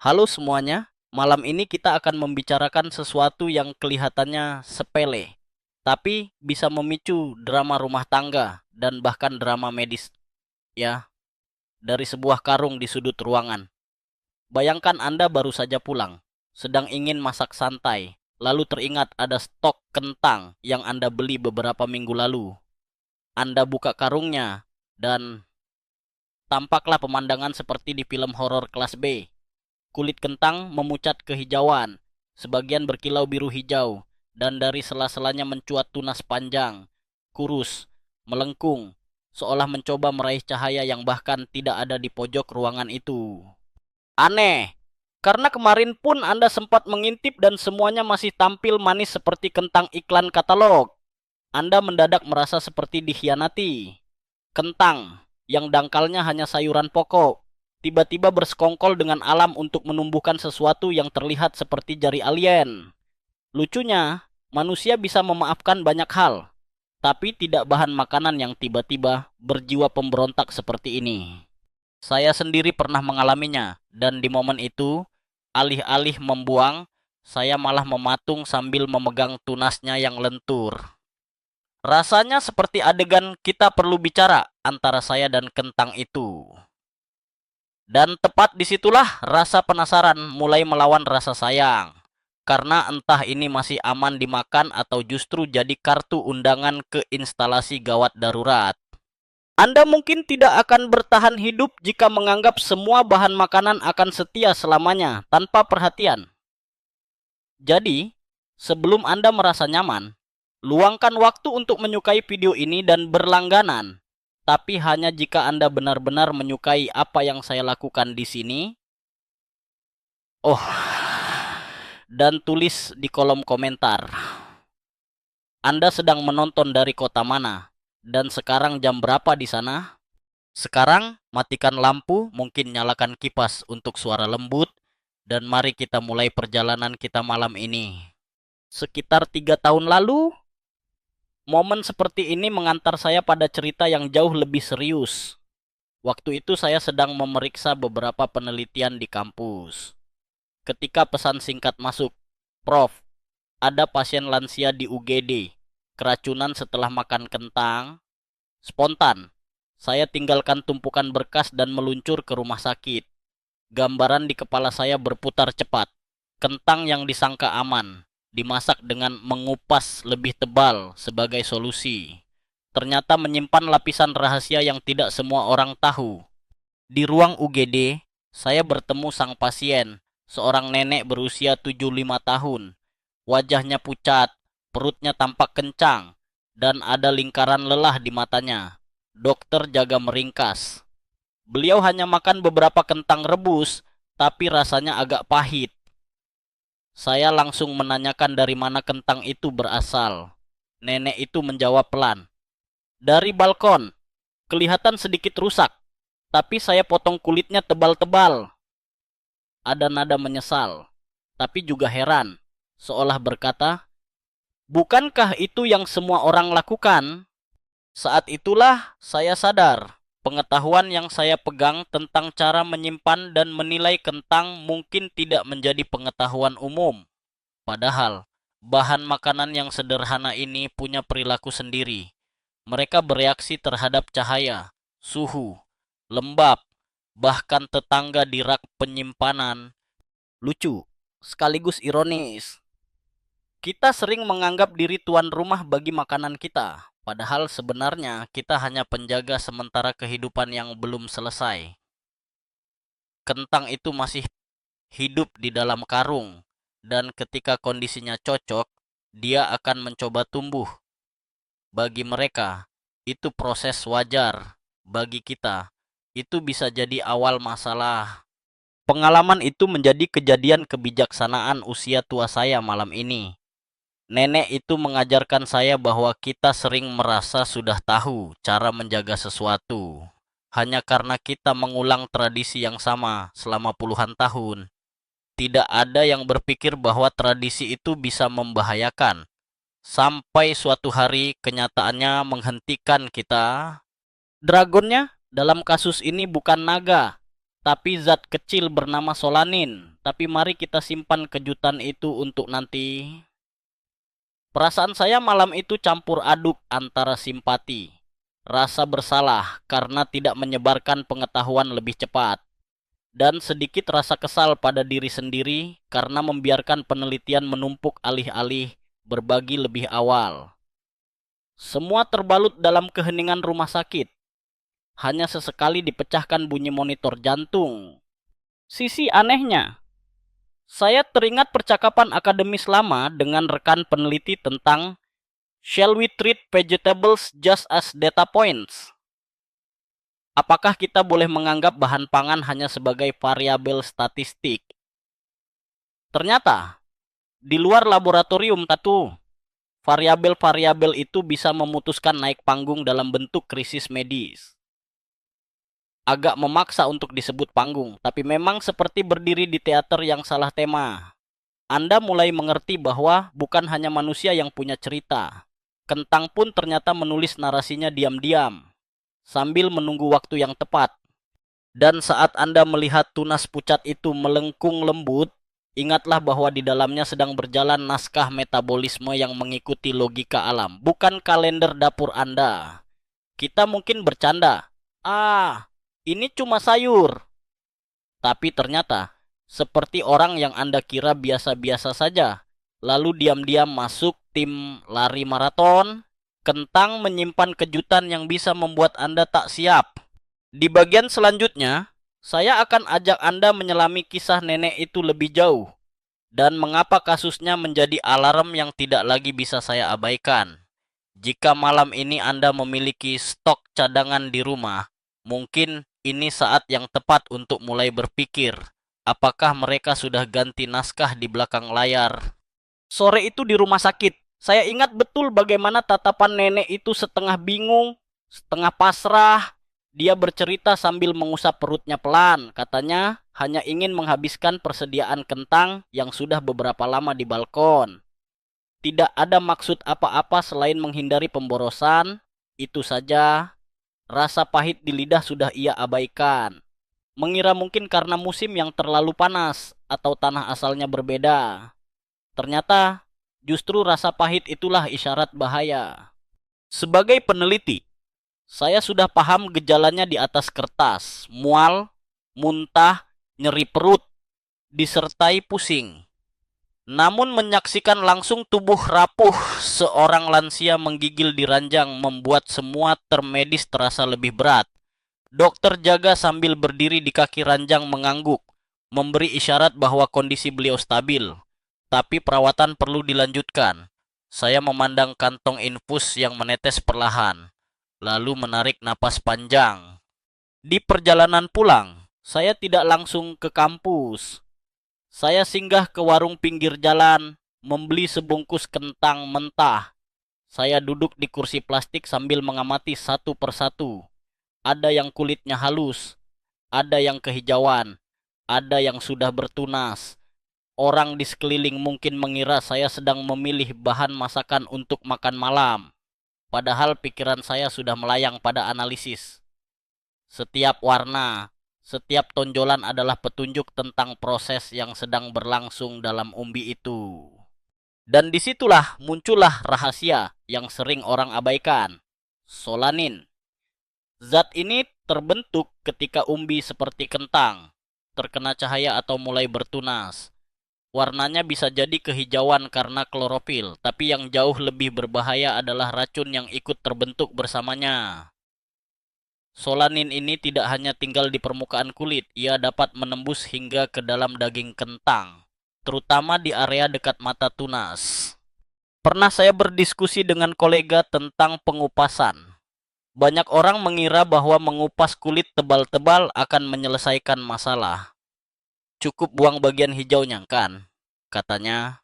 Halo semuanya, malam ini kita akan membicarakan sesuatu yang kelihatannya sepele, tapi bisa memicu drama rumah tangga dan bahkan drama medis, ya, dari sebuah karung di sudut ruangan. Bayangkan Anda baru saja pulang, sedang ingin masak santai, lalu teringat ada stok kentang yang Anda beli beberapa minggu lalu. Anda buka karungnya, dan tampaklah pemandangan seperti di film horor kelas B. Kulit kentang memucat kehijauan, sebagian berkilau biru hijau, dan dari sela-selanya mencuat tunas panjang, kurus, melengkung, seolah mencoba meraih cahaya yang bahkan tidak ada di pojok ruangan itu. Aneh, karena kemarin pun Anda sempat mengintip dan semuanya masih tampil manis seperti kentang iklan katalog. Anda mendadak merasa seperti dikhianati. Kentang, yang dangkalnya hanya sayuran pokok, tiba-tiba bersekongkol dengan alam untuk menumbuhkan sesuatu yang terlihat seperti jari alien. Lucunya, manusia bisa memaafkan banyak hal, tapi tidak bahan makanan yang tiba-tiba berjiwa pemberontak seperti ini. Saya sendiri pernah mengalaminya, dan di momen itu, alih-alih membuang, saya malah mematung sambil memegang tunasnya yang lentur. Rasanya seperti adegan kita perlu bicara antara saya dan kentang itu. Dan tepat disitulah rasa penasaran mulai melawan rasa sayang. Karena entah ini masih aman dimakan atau justru jadi kartu undangan ke instalasi gawat darurat. Anda mungkin tidak akan bertahan hidup jika menganggap semua bahan makanan akan setia selamanya tanpa perhatian. Jadi, sebelum Anda merasa nyaman, luangkan waktu untuk menyukai video ini dan berlangganan. Tapi hanya jika Anda benar-benar menyukai apa yang saya lakukan di sini. Oh, dan tulis di kolom komentar. Anda sedang menonton dari kota mana? Dan sekarang jam berapa di sana? Sekarang matikan lampu, mungkin nyalakan kipas untuk suara lembut. Dan mari kita mulai perjalanan kita malam ini. Sekitar 3 tahun lalu, momen seperti ini mengantar saya pada cerita yang jauh lebih serius. Waktu itu saya sedang memeriksa beberapa penelitian di kampus. Ketika pesan singkat masuk, Prof, ada pasien lansia di UGD, keracunan setelah makan kentang. Spontan, saya tinggalkan tumpukan berkas dan meluncur ke rumah sakit. Gambaran di kepala saya berputar cepat. Kentang yang disangka aman, dimasak dengan mengupas lebih tebal sebagai solusi, ternyata menyimpan lapisan rahasia yang tidak semua orang tahu. Di ruang UGD, saya bertemu sang pasien, seorang nenek berusia 75 tahun. Wajahnya pucat, perutnya tampak kencang, dan ada lingkaran lelah di matanya. Dokter jaga meringkas. Beliau hanya makan beberapa kentang rebus, tapi rasanya agak pahit. Saya langsung menanyakan dari mana kentang itu berasal. Nenek itu menjawab pelan. Dari balkon, kelihatan sedikit rusak, tapi saya potong kulitnya tebal-tebal. Ada nada menyesal, tapi juga heran, seolah berkata, bukankah itu yang semua orang lakukan? Saat itulah saya sadar, pengetahuan yang saya pegang tentang cara menyimpan dan menilai kentang mungkin tidak menjadi pengetahuan umum. Padahal, bahan makanan yang sederhana ini punya perilaku sendiri. Mereka bereaksi terhadap cahaya, suhu, lembab, bahkan tetangga di rak penyimpanan. Lucu, sekaligus ironis. Kita sering menganggap diri tuan rumah bagi makanan kita, padahal sebenarnya kita hanya penjaga sementara kehidupan yang belum selesai. Kentang itu masih hidup di dalam karung, dan ketika kondisinya cocok, dia akan mencoba tumbuh. Bagi mereka, itu proses wajar. Bagi kita, itu bisa jadi awal masalah. Pengalaman itu menjadi kejadian kebijaksanaan usia tua saya malam ini. Nenek itu mengajarkan saya bahwa kita sering merasa sudah tahu cara menjaga sesuatu. Hanya karena kita mengulang tradisi yang sama selama puluhan tahun. Tidak ada yang berpikir bahwa tradisi itu bisa membahayakan. Sampai suatu hari kenyataannya menghentikan kita. Dragonnya dalam kasus ini bukan naga, tapi zat kecil bernama solanin. Tapi mari kita simpan kejutan itu untuk nanti. Perasaan saya malam itu campur aduk antara simpati, rasa bersalah karena tidak menyebarkan pengetahuan lebih cepat, dan sedikit rasa kesal pada diri sendiri karena membiarkan penelitian menumpuk alih-alih berbagi lebih awal. Semua terbalut dalam keheningan rumah sakit. Hanya sesekali dipecahkan bunyi monitor jantung. Sisi anehnya, saya teringat percakapan akademis lama dengan rekan peneliti tentang shall we treat vegetables just as data points? Apakah kita boleh menganggap bahan pangan hanya sebagai variabel statistik? Ternyata, di luar laboratorium variabel-variabel itu bisa memutuskan naik panggung dalam bentuk krisis medis. Agak memaksa untuk disebut panggung, tapi memang seperti berdiri di teater yang salah tema. Anda mulai mengerti bahwa bukan hanya manusia yang punya cerita. Kentang pun ternyata menulis narasinya diam-diam, sambil menunggu waktu yang tepat. Dan saat Anda melihat tunas pucat itu melengkung lembut, ingatlah bahwa di dalamnya sedang berjalan naskah metabolisme yang mengikuti logika alam, bukan kalender dapur Anda. Kita mungkin bercanda, ini cuma sayur. Tapi ternyata, seperti orang yang Anda kira biasa-biasa saja, lalu diam-diam masuk tim lari maraton, kentang menyimpan kejutan yang bisa membuat Anda tak siap. Di bagian selanjutnya, saya akan ajak Anda menyelami kisah nenek itu lebih jauh, dan mengapa kasusnya menjadi alarm yang tidak lagi bisa saya abaikan. Jika malam ini Anda memiliki stok cadangan di rumah, mungkin ini saat yang tepat untuk mulai berpikir, apakah mereka sudah ganti naskah di belakang layar. Sore itu di rumah sakit, saya ingat betul bagaimana tatapan nenek itu setengah bingung, setengah pasrah. Dia bercerita sambil mengusap perutnya pelan, katanya hanya ingin menghabiskan persediaan kentang yang sudah beberapa lama di balkon. Tidak ada maksud apa-apa selain menghindari pemborosan, itu saja. Rasa pahit di lidah sudah ia abaikan. Mengira mungkin karena musim yang terlalu panas atau tanah asalnya berbeda. Ternyata justru rasa pahit itulah isyarat bahaya. Sebagai peneliti, saya sudah paham gejalanya di atas kertas, mual, muntah, nyeri perut, disertai pusing. Namun menyaksikan langsung tubuh rapuh seorang lansia menggigil di ranjang membuat semua term medis terasa lebih berat. Dokter jaga sambil berdiri di kaki ranjang mengangguk, memberi isyarat bahwa kondisi beliau stabil. Tapi perawatan perlu dilanjutkan. Saya memandang kantong infus yang menetes perlahan, lalu menarik napas panjang. Di perjalanan pulang, saya tidak langsung ke kampus. Saya singgah ke warung pinggir jalan, membeli sebungkus kentang mentah. Saya duduk di kursi plastik sambil mengamati satu persatu. Ada yang kulitnya halus, ada yang kehijauan, ada yang sudah bertunas. Orang di sekeliling mungkin mengira saya sedang memilih bahan masakan untuk makan malam. Padahal pikiran saya sudah melayang pada analisis. Setiap warna, setiap tonjolan adalah petunjuk tentang proses yang sedang berlangsung dalam umbi itu. Dan disitulah muncullah rahasia yang sering orang abaikan. Solanin. Zat ini terbentuk ketika umbi seperti kentang, terkena cahaya atau mulai bertunas. Warnanya bisa jadi kehijauan karena klorofil, tapi yang jauh lebih berbahaya adalah racun yang ikut terbentuk bersamanya. Solanin ini tidak hanya tinggal di permukaan kulit, ia dapat menembus hingga ke dalam daging kentang, terutama di area dekat mata tunas. Pernah saya berdiskusi dengan kolega tentang pengupasan. Banyak orang mengira bahwa mengupas kulit tebal-tebal akan menyelesaikan masalah. Cukup buang bagian hijaunya kan, katanya.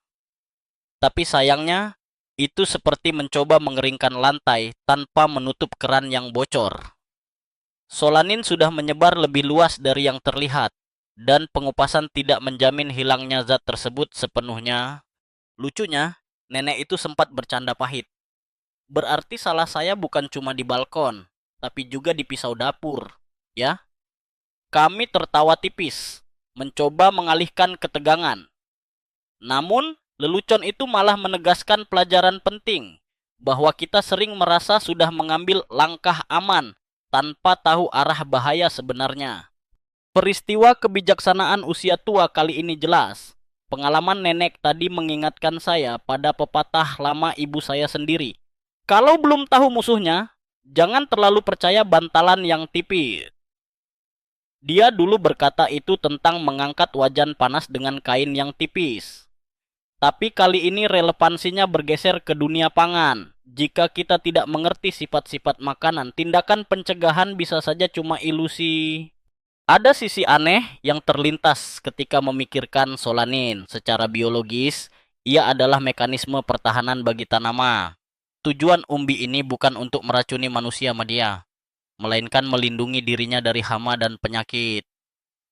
Tapi sayangnya, itu seperti mencoba mengeringkan lantai tanpa menutup keran yang bocor. Solanin sudah menyebar lebih luas dari yang terlihat, dan pengupasan tidak menjamin hilangnya zat tersebut sepenuhnya. Lucunya, nenek itu sempat bercanda pahit. Berarti salah saya bukan cuma di balkon, tapi juga di pisau dapur, ya? Kami tertawa tipis, mencoba mengalihkan ketegangan. Namun, lelucon itu malah menegaskan pelajaran penting, bahwa kita sering merasa sudah mengambil langkah aman tanpa tahu arah bahaya sebenarnya. Peristiwa kebijaksanaan usia tua kali ini jelas. Pengalaman nenek tadi mengingatkan saya pada pepatah lama ibu saya sendiri. Kalau belum tahu musuhnya, jangan terlalu percaya bantalan yang tipis. Dia dulu berkata itu tentang mengangkat wajan panas dengan kain yang tipis. Tapi kali ini relevansinya bergeser ke dunia pangan. Jika kita tidak mengerti sifat-sifat makanan, tindakan pencegahan bisa saja cuma ilusi. Ada sisi aneh yang terlintas ketika memikirkan solanin. Secara biologis, ia adalah mekanisme pertahanan bagi tanaman. Tujuan umbi ini bukan untuk meracuni manusia media, melainkan melindungi dirinya dari hama dan penyakit.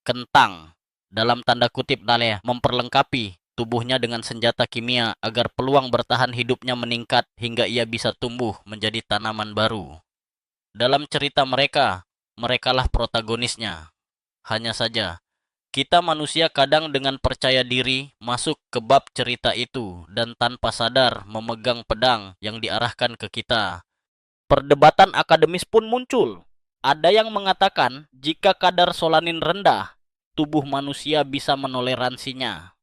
Kentang, dalam tanda kutip memperlengkapi tubuhnya dengan senjata kimia agar peluang bertahan hidupnya meningkat hingga ia bisa tumbuh menjadi tanaman baru. Dalam cerita mereka, merekalah protagonisnya. Hanya saja, kita manusia kadang dengan percaya diri masuk ke bab cerita itu dan tanpa sadar memegang pedang yang diarahkan ke kita. Perdebatan akademis pun muncul. Ada yang mengatakan jika kadar solanin rendah, tubuh manusia bisa menoleransinya.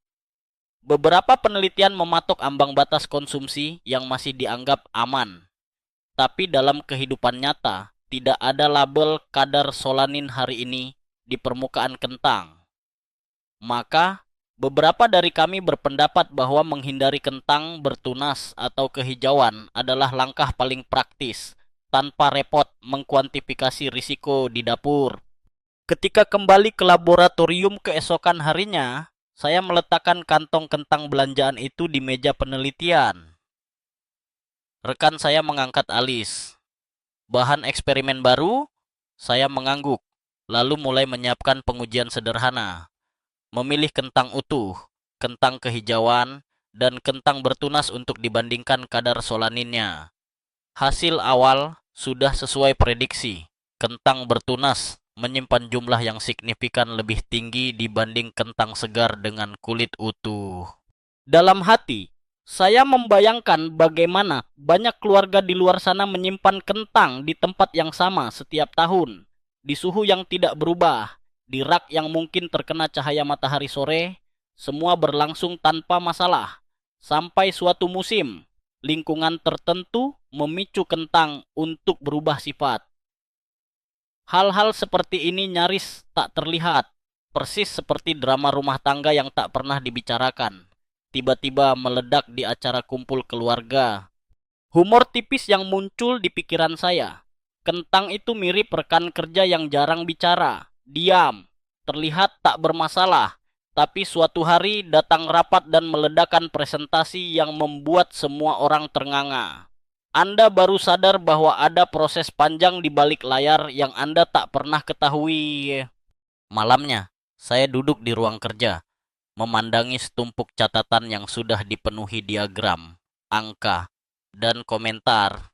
Beberapa penelitian mematok ambang batas konsumsi yang masih dianggap aman. Tapi dalam kehidupan nyata, tidak ada label kadar solanin hari ini di permukaan kentang. Maka, beberapa dari kami berpendapat bahwa menghindari kentang bertunas atau kehijauan adalah langkah paling praktis, tanpa repot mengkuantifikasi risiko di dapur. Ketika kembali ke laboratorium keesokan harinya, saya meletakkan kantong kentang belanjaan itu di meja penelitian. Rekan saya mengangkat alis. Bahan eksperimen baru? Saya mengangguk, lalu mulai menyiapkan pengujian sederhana. Memilih kentang utuh, kentang kehijauan, dan kentang bertunas untuk dibandingkan kadar solaninnya. Hasil awal sudah sesuai prediksi. Kentang bertunas menyimpan jumlah yang signifikan lebih tinggi dibanding kentang segar dengan kulit utuh. Dalam hati, saya membayangkan bagaimana banyak keluarga di luar sana menyimpan kentang di tempat yang sama setiap tahun, di suhu yang tidak berubah, di rak yang mungkin terkena cahaya matahari sore, semua berlangsung tanpa masalah. Sampai suatu musim, lingkungan tertentu memicu kentang untuk berubah sifat. Hal-hal seperti ini nyaris tak terlihat, persis seperti drama rumah tangga yang tak pernah dibicarakan. Tiba-tiba meledak di acara kumpul keluarga. Humor tipis yang muncul di pikiran saya. Kentang itu mirip rekan kerja yang jarang bicara, diam, terlihat tak bermasalah. Tapi suatu hari datang rapat dan meledakkan presentasi yang membuat semua orang ternganga. Anda baru sadar bahwa ada proses panjang di balik layar yang Anda tak pernah ketahui. Malamnya, saya duduk di ruang kerja, memandangi setumpuk catatan yang sudah dipenuhi diagram, angka, dan komentar.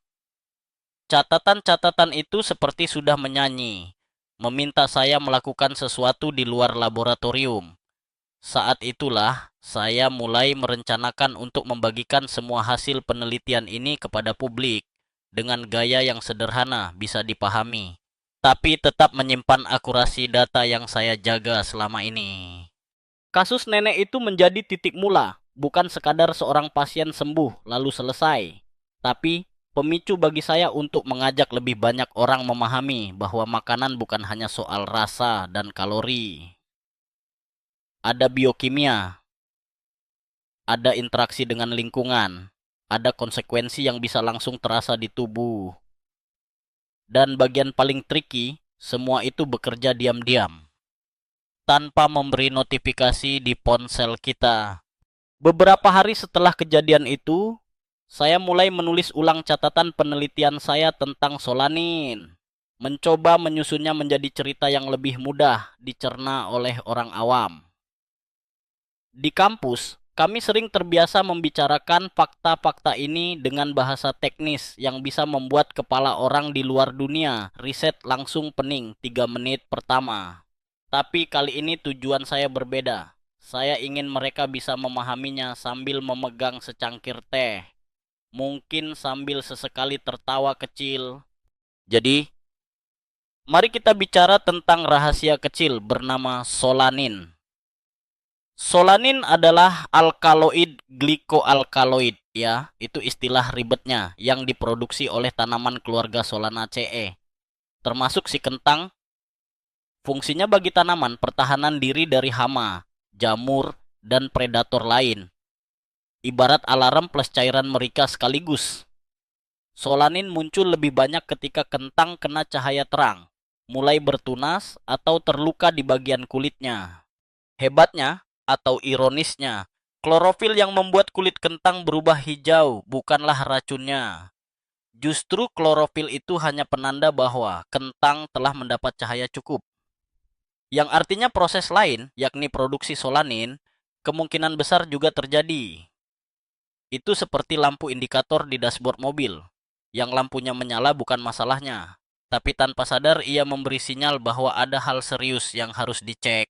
Catatan-catatan itu seperti sudah menyanyi, meminta saya melakukan sesuatu di luar laboratorium. Saat itulah saya mulai merencanakan untuk membagikan semua hasil penelitian ini kepada publik dengan gaya yang sederhana bisa dipahami, tapi tetap menyimpan akurasi data yang saya jaga selama ini. Kasus nenek itu menjadi titik mula, bukan sekadar seorang pasien sembuh lalu selesai, tapi pemicu bagi saya untuk mengajak lebih banyak orang memahami bahwa makanan bukan hanya soal rasa dan kalori. Ada biokimia, ada interaksi dengan lingkungan, ada konsekuensi yang bisa langsung terasa di tubuh. Dan bagian paling tricky, semua itu bekerja diam-diam, tanpa memberi notifikasi di ponsel kita. Beberapa hari setelah kejadian itu, saya mulai menulis ulang catatan penelitian saya tentang solanin, mencoba menyusunnya menjadi cerita yang lebih mudah dicerna oleh orang awam. Di kampus, kami sering terbiasa membicarakan fakta-fakta ini dengan bahasa teknis yang bisa membuat kepala orang di luar dunia riset langsung pening 3 menit pertama. Tapi kali ini tujuan saya berbeda. Saya ingin mereka bisa memahaminya sambil memegang secangkir teh. Mungkin sambil sesekali tertawa kecil. Jadi, mari kita bicara tentang rahasia kecil bernama solanin. Solanin adalah alkaloid glikoalkaloid, ya. Itu istilah ribetnya yang diproduksi oleh tanaman keluarga Solanaceae, termasuk si kentang. Fungsinya bagi tanaman pertahanan diri dari hama, jamur, dan predator lain. Ibarat alarm plus cairan mereka sekaligus. Solanin muncul lebih banyak ketika kentang kena cahaya terang, mulai bertunas atau terluka di bagian kulitnya. Hebatnya, atau ironisnya, klorofil yang membuat kulit kentang berubah hijau bukanlah racunnya. Justru klorofil itu hanya penanda bahwa kentang telah mendapat cahaya cukup. Yang artinya proses lain, yakni produksi solanin, kemungkinan besar juga terjadi. Itu seperti lampu indikator di dashboard mobil. Yang lampunya menyala bukan masalahnya, tapi tanpa sadar ia memberi sinyal bahwa ada hal serius yang harus dicek.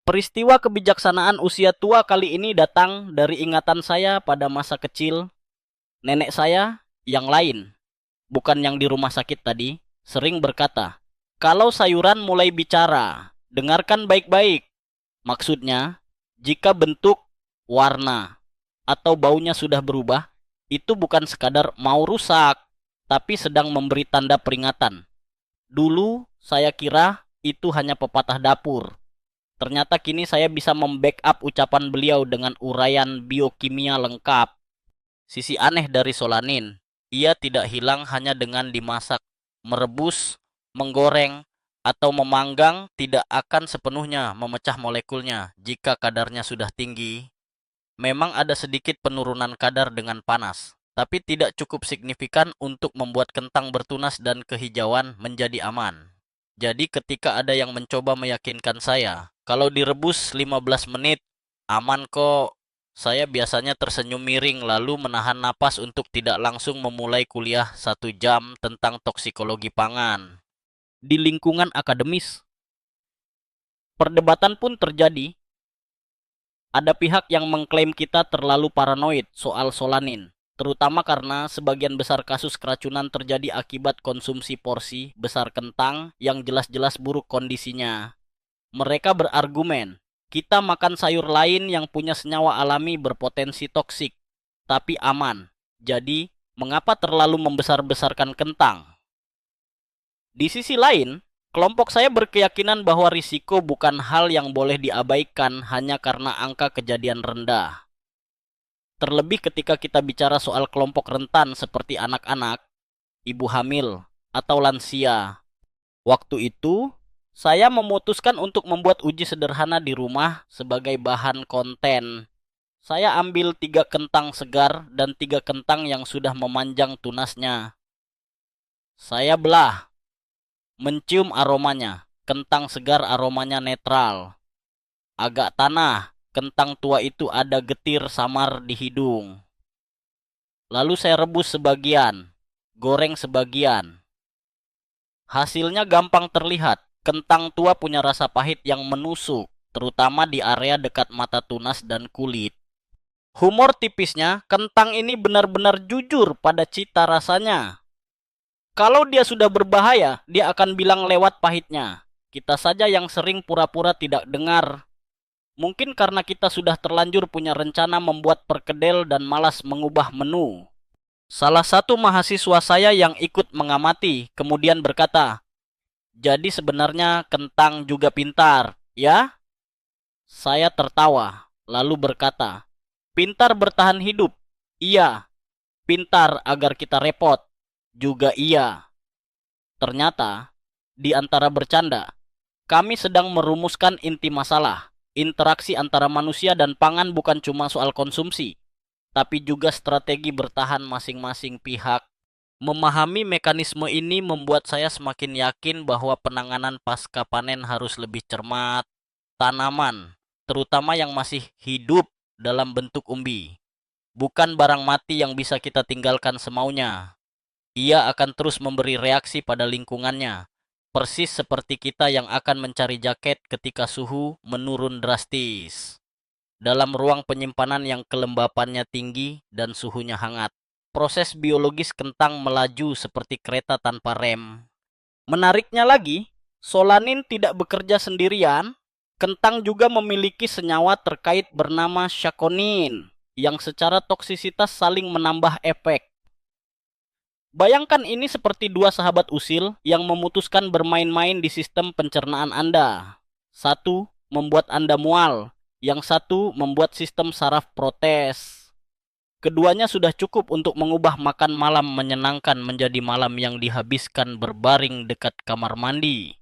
Peristiwa kebijaksanaan usia tua kali ini datang dari ingatan saya pada masa kecil. Nenek saya yang lain, bukan yang di rumah sakit tadi, sering berkata, "Kalau sayuran mulai bicara, dengarkan baik-baik." Maksudnya, jika bentuk, warna, atau baunya sudah berubah, itu bukan sekadar mau rusak, tapi sedang memberi tanda peringatan. Dulu saya kira itu hanya pepatah dapur. Ternyata kini saya bisa membackup ucapan beliau dengan uraian biokimia lengkap. Sisi aneh dari solanin, ia tidak hilang hanya dengan dimasak, merebus, menggoreng, atau memanggang tidak akan sepenuhnya memecah molekulnya jika kadarnya sudah tinggi. Memang ada sedikit penurunan kadar dengan panas, tapi tidak cukup signifikan untuk membuat kentang bertunas dan kehijauan menjadi aman. Jadi ketika ada yang mencoba meyakinkan saya, kalau direbus 15 menit, aman kok. Saya biasanya tersenyum miring lalu menahan napas untuk tidak langsung memulai kuliah 1 jam tentang toksikologi pangan. Di lingkungan akademis, perdebatan pun terjadi. Ada pihak yang mengklaim kita terlalu paranoid soal solanin, terutama karena sebagian besar kasus keracunan terjadi akibat konsumsi porsi besar kentang yang jelas-jelas buruk kondisinya. Mereka berargumen, kita makan sayur lain yang punya senyawa alami berpotensi toksik, tapi aman. Jadi, mengapa terlalu membesar-besarkan kentang? Di sisi lain, kelompok saya berkeyakinan bahwa risiko bukan hal yang boleh diabaikan hanya karena angka kejadian rendah. Terlebih ketika kita bicara soal kelompok rentan seperti anak-anak, ibu hamil, atau lansia. Waktu itu, saya memutuskan untuk membuat uji sederhana di rumah sebagai bahan konten. Saya ambil 3 kentang segar dan 3 kentang yang sudah memanjang tunasnya. Saya belah, mencium aromanya. Kentang segar aromanya netral. Agak tanah, kentang tua itu ada getir samar di hidung. Lalu saya rebus sebagian, goreng sebagian. Hasilnya gampang terlihat. Kentang tua punya rasa pahit yang menusuk, terutama di area dekat mata tunas dan kulit. Humor tipisnya, kentang ini benar-benar jujur pada cita rasanya. Kalau dia sudah berbahaya, dia akan bilang lewat pahitnya. Kita saja yang sering pura-pura tidak dengar. Mungkin karena kita sudah terlanjur punya rencana membuat perkedel dan malas mengubah menu. Salah satu mahasiswa saya yang ikut mengamati kemudian berkata, "Jadi sebenarnya kentang juga pintar, ya?" Saya tertawa, lalu berkata, "Pintar bertahan hidup, iya. Pintar agar kita repot, juga iya." Ternyata, di antara bercanda, kami sedang merumuskan inti masalah. Interaksi antara manusia dan pangan bukan cuma soal konsumsi, tapi juga strategi bertahan masing-masing pihak. Memahami mekanisme ini membuat saya semakin yakin bahwa penanganan pasca panen harus lebih cermat. Tanaman, terutama yang masih hidup dalam bentuk umbi, bukan barang mati yang bisa kita tinggalkan semaunya. Ia akan terus memberi reaksi pada lingkungannya, Persis seperti kita yang akan mencari jaket ketika suhu menurun drastis. Dalam ruang penyimpanan yang kelembapannya tinggi dan suhunya hangat, proses biologis kentang melaju seperti kereta tanpa rem. Menariknya lagi, solanin tidak bekerja sendirian. Kentang juga memiliki senyawa terkait bernama chakonin yang secara toksisitas saling menambah efek. Bayangkan ini seperti dua sahabat usil yang memutuskan bermain-main di sistem pencernaan Anda. Satu membuat Anda mual, yang satu membuat sistem saraf protes. Keduanya sudah cukup untuk mengubah makan malam menyenangkan menjadi malam yang dihabiskan berbaring dekat kamar mandi.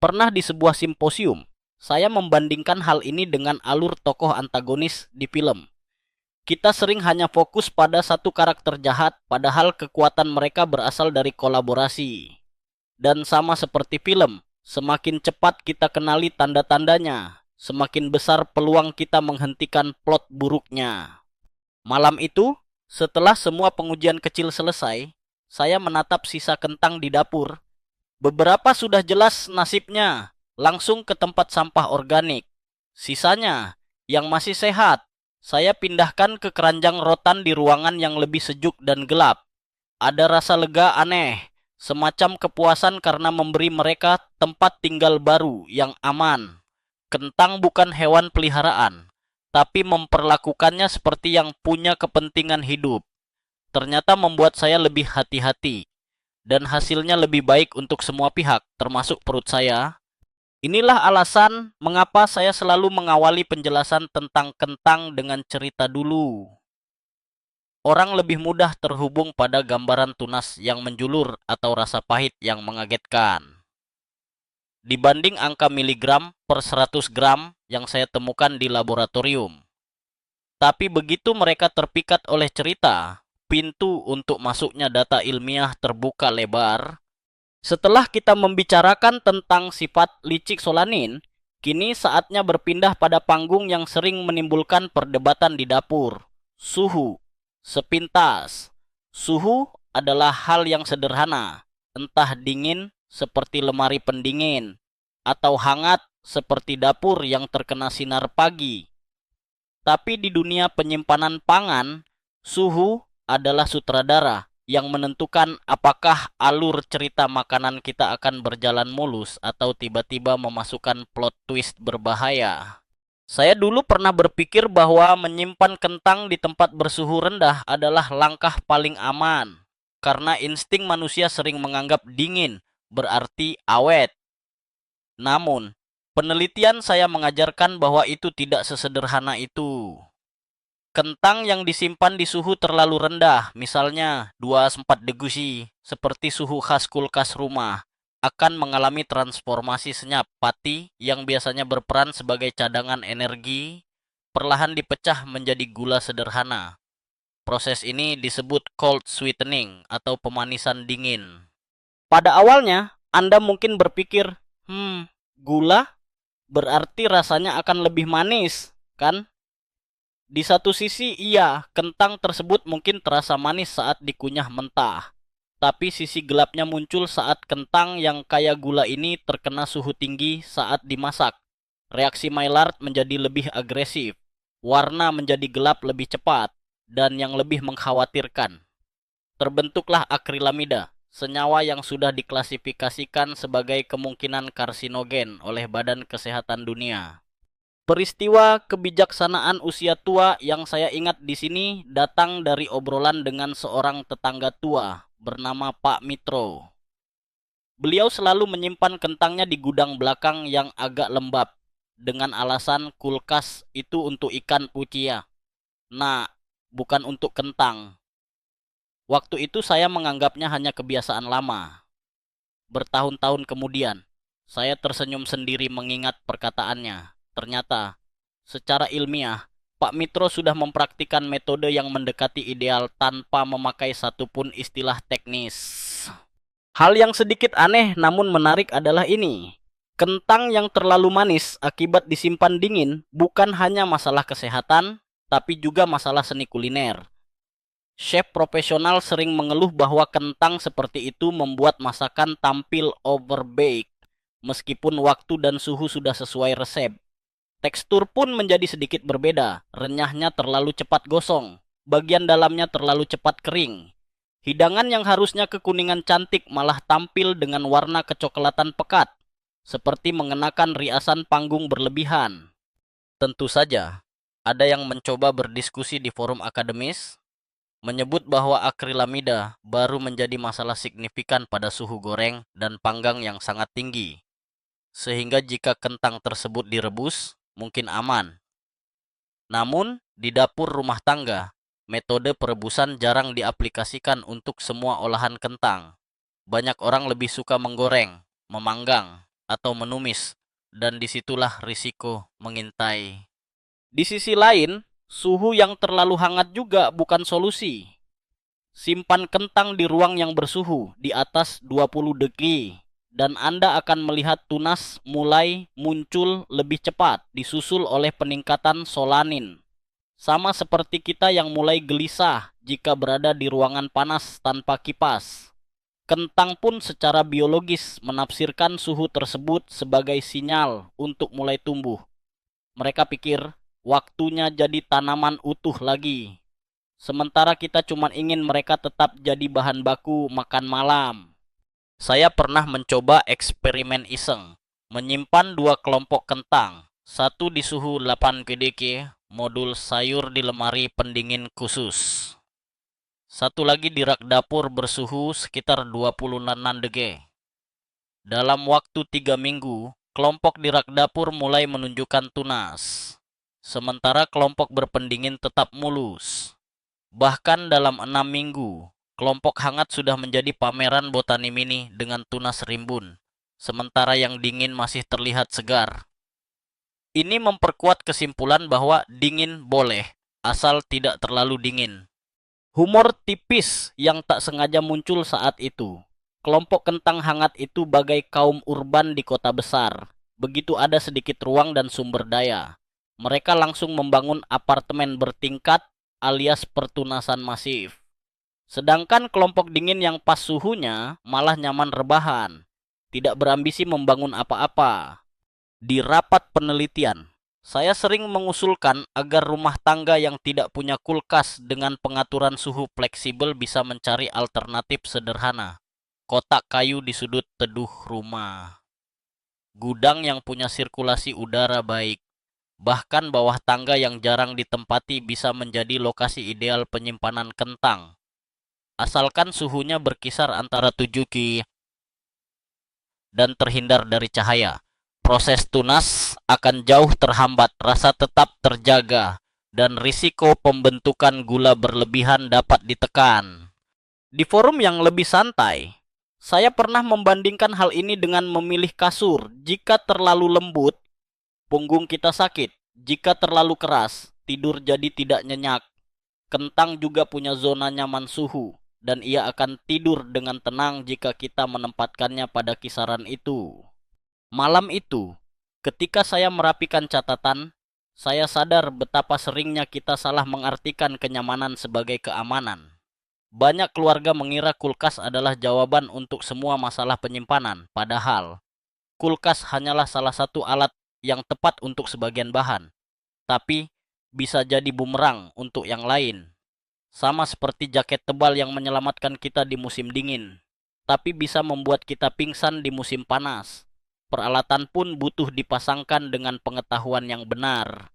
Pernah di sebuah simposium, saya membandingkan hal ini dengan alur tokoh antagonis di film. Kita sering hanya fokus pada satu karakter jahat, padahal kekuatan mereka berasal dari kolaborasi. Dan sama seperti film, semakin cepat kita kenali tanda-tandanya, semakin besar peluang kita menghentikan plot buruknya. Malam itu, setelah semua pengujian kecil selesai, saya menatap sisa kentang di dapur. Beberapa sudah jelas nasibnya, langsung ke tempat sampah organik. Sisanya, yang masih sehat, saya pindahkan ke keranjang rotan di ruangan yang lebih sejuk dan gelap. Ada rasa lega aneh, semacam kepuasan karena memberi mereka tempat tinggal baru yang aman. Kentang bukan hewan peliharaan, tapi memperlakukannya seperti yang punya kepentingan hidup. Ternyata membuat saya lebih hati-hati, dan hasilnya lebih baik untuk semua pihak, termasuk perut saya. Inilah alasan mengapa saya selalu mengawali penjelasan tentang kentang dengan cerita dulu. Orang lebih mudah terhubung pada gambaran tunas yang menjulur atau rasa pahit yang mengagetkan dibanding angka miligram per 100 gram yang saya temukan di laboratorium. Tapi begitu mereka terpikat oleh cerita, pintu untuk masuknya data ilmiah terbuka lebar. Setelah kita membicarakan tentang sifat licik solanin, kini saatnya berpindah pada panggung yang sering menimbulkan perdebatan di dapur. Suhu. Sepintas. Suhu adalah hal yang sederhana, entah dingin seperti lemari pendingin, atau hangat seperti dapur yang terkena sinar pagi. Tapi di dunia penyimpanan pangan, suhu adalah sutradara yang menentukan apakah alur cerita makanan kita akan berjalan mulus atau tiba-tiba memasukkan plot twist berbahaya. Saya dulu pernah berpikir bahwa menyimpan kentang di tempat bersuhu rendah adalah langkah paling aman, karena insting manusia sering menganggap dingin berarti awet. Namun, penelitian saya mengajarkan bahwa itu tidak sesederhana itu. Kentang yang disimpan di suhu terlalu rendah, misalnya 24°C, seperti suhu khas kulkas rumah, akan mengalami transformasi senyap pati yang biasanya berperan sebagai cadangan energi, perlahan dipecah menjadi gula sederhana. Proses ini disebut cold sweetening atau pemanisan dingin. Pada awalnya, Anda mungkin berpikir, gula berarti rasanya akan lebih manis, kan? Di satu sisi iya, kentang tersebut mungkin terasa manis saat dikunyah mentah. Tapi sisi gelapnya muncul saat kentang yang kaya gula ini terkena suhu tinggi saat dimasak. Reaksi Maillard menjadi lebih agresif, warna menjadi gelap lebih cepat, dan yang lebih mengkhawatirkan, terbentuklah akrilamida, senyawa yang sudah diklasifikasikan sebagai kemungkinan karsinogen oleh Badan Kesehatan Dunia. Peristiwa kebijaksanaan usia tua yang saya ingat di sini datang dari obrolan dengan seorang tetangga tua bernama Pak Mitro. Beliau selalu menyimpan kentangnya di gudang belakang yang agak lembab dengan alasan kulkas itu untuk ikan pucia. Nah, bukan untuk kentang. Waktu itu saya menganggapnya hanya kebiasaan lama. Bertahun-tahun kemudian, saya tersenyum sendiri mengingat perkataannya. Ternyata, secara ilmiah, Pak Mitro sudah mempraktikkan metode yang mendekati ideal tanpa memakai satupun istilah teknis. Hal yang sedikit aneh namun menarik adalah ini. Kentang yang terlalu manis akibat disimpan dingin bukan hanya masalah kesehatan, tapi juga masalah seni kuliner. Chef profesional sering mengeluh bahwa kentang seperti itu membuat masakan tampil overbake, meskipun waktu dan suhu sudah sesuai resep. Tekstur pun menjadi sedikit berbeda, renyahnya terlalu cepat gosong, bagian dalamnya terlalu cepat kering. Hidangan yang harusnya kekuningan cantik malah tampil dengan warna kecoklatan pekat, seperti mengenakan riasan panggung berlebihan. Tentu saja, ada yang mencoba berdiskusi di forum akademis, menyebut bahwa akrilamida baru menjadi masalah signifikan pada suhu goreng dan panggang yang sangat tinggi, sehingga jika kentang tersebut direbus, mungkin aman. Namun, di dapur rumah tangga, metode perebusan jarang diaplikasikan untuk semua olahan kentang. Banyak orang lebih suka menggoreng, memanggang, atau menumis, dan disitulah risiko mengintai. Di sisi lain, suhu yang terlalu hangat juga bukan solusi. Simpan kentang di ruang yang bersuhu di atas 20 degree dan Anda akan melihat tunas mulai muncul lebih cepat disusul oleh peningkatan solanin. Sama seperti kita yang mulai gelisah jika berada di ruangan panas tanpa kipas. Kentang pun secara biologis menafsirkan suhu tersebut sebagai sinyal untuk mulai tumbuh. Mereka pikir waktunya jadi tanaman utuh lagi. Sementara kita cuma ingin mereka tetap jadi bahan baku makan malam. Saya pernah mencoba eksperimen iseng, menyimpan dua kelompok kentang, satu di suhu 8 pdk, modul sayur di lemari pendingin khusus. Satu lagi di rak dapur bersuhu sekitar 26 dege. Dalam waktu 3 minggu, kelompok di rak dapur mulai menunjukkan tunas. Sementara kelompok berpendingin tetap mulus. Bahkan dalam 6 minggu, kelompok hangat sudah menjadi pameran botani mini dengan tunas rimbun, sementara yang dingin masih terlihat segar. Ini memperkuat kesimpulan bahwa dingin boleh, asal tidak terlalu dingin. Humor tipis yang tak sengaja muncul saat itu. Kelompok kentang hangat itu bagai kaum urban di kota besar. Begitu ada sedikit ruang dan sumber daya, mereka langsung membangun apartemen bertingkat alias pertunasan masif. Sedangkan kelompok dingin yang pas suhunya malah nyaman rebahan, tidak berambisi membangun apa-apa. Di rapat penelitian, saya sering mengusulkan agar rumah tangga yang tidak punya kulkas dengan pengaturan suhu fleksibel bisa mencari alternatif sederhana. Kotak kayu di sudut teduh rumah. Gudang yang punya sirkulasi udara baik. Bahkan bawah tangga yang jarang ditempati bisa menjadi lokasi ideal penyimpanan kentang. Asalkan suhunya berkisar antara 7 K dan terhindar dari cahaya. Proses tunas akan jauh terhambat, rasa tetap terjaga, dan risiko pembentukan gula berlebihan dapat ditekan. Di forum yang lebih santai, saya pernah membandingkan hal ini dengan memilih kasur. Jika terlalu lembut, punggung kita sakit. Jika terlalu keras, tidur jadi tidak nyenyak. Kentang juga punya zona nyaman suhu, dan ia akan tidur dengan tenang jika kita menempatkannya pada kisaran itu. Malam itu, ketika saya merapikan catatan, saya sadar betapa seringnya kita salah mengartikan kenyamanan sebagai keamanan. Banyak keluarga mengira kulkas adalah jawaban untuk semua masalah penyimpanan, padahal kulkas hanyalah salah satu alat yang tepat untuk sebagian bahan, tapi bisa jadi bumerang untuk yang lain. Sama seperti jaket tebal yang menyelamatkan kita di musim dingin, tapi bisa membuat kita pingsan di musim panas. Peralatan pun butuh dipasangkan dengan pengetahuan yang benar.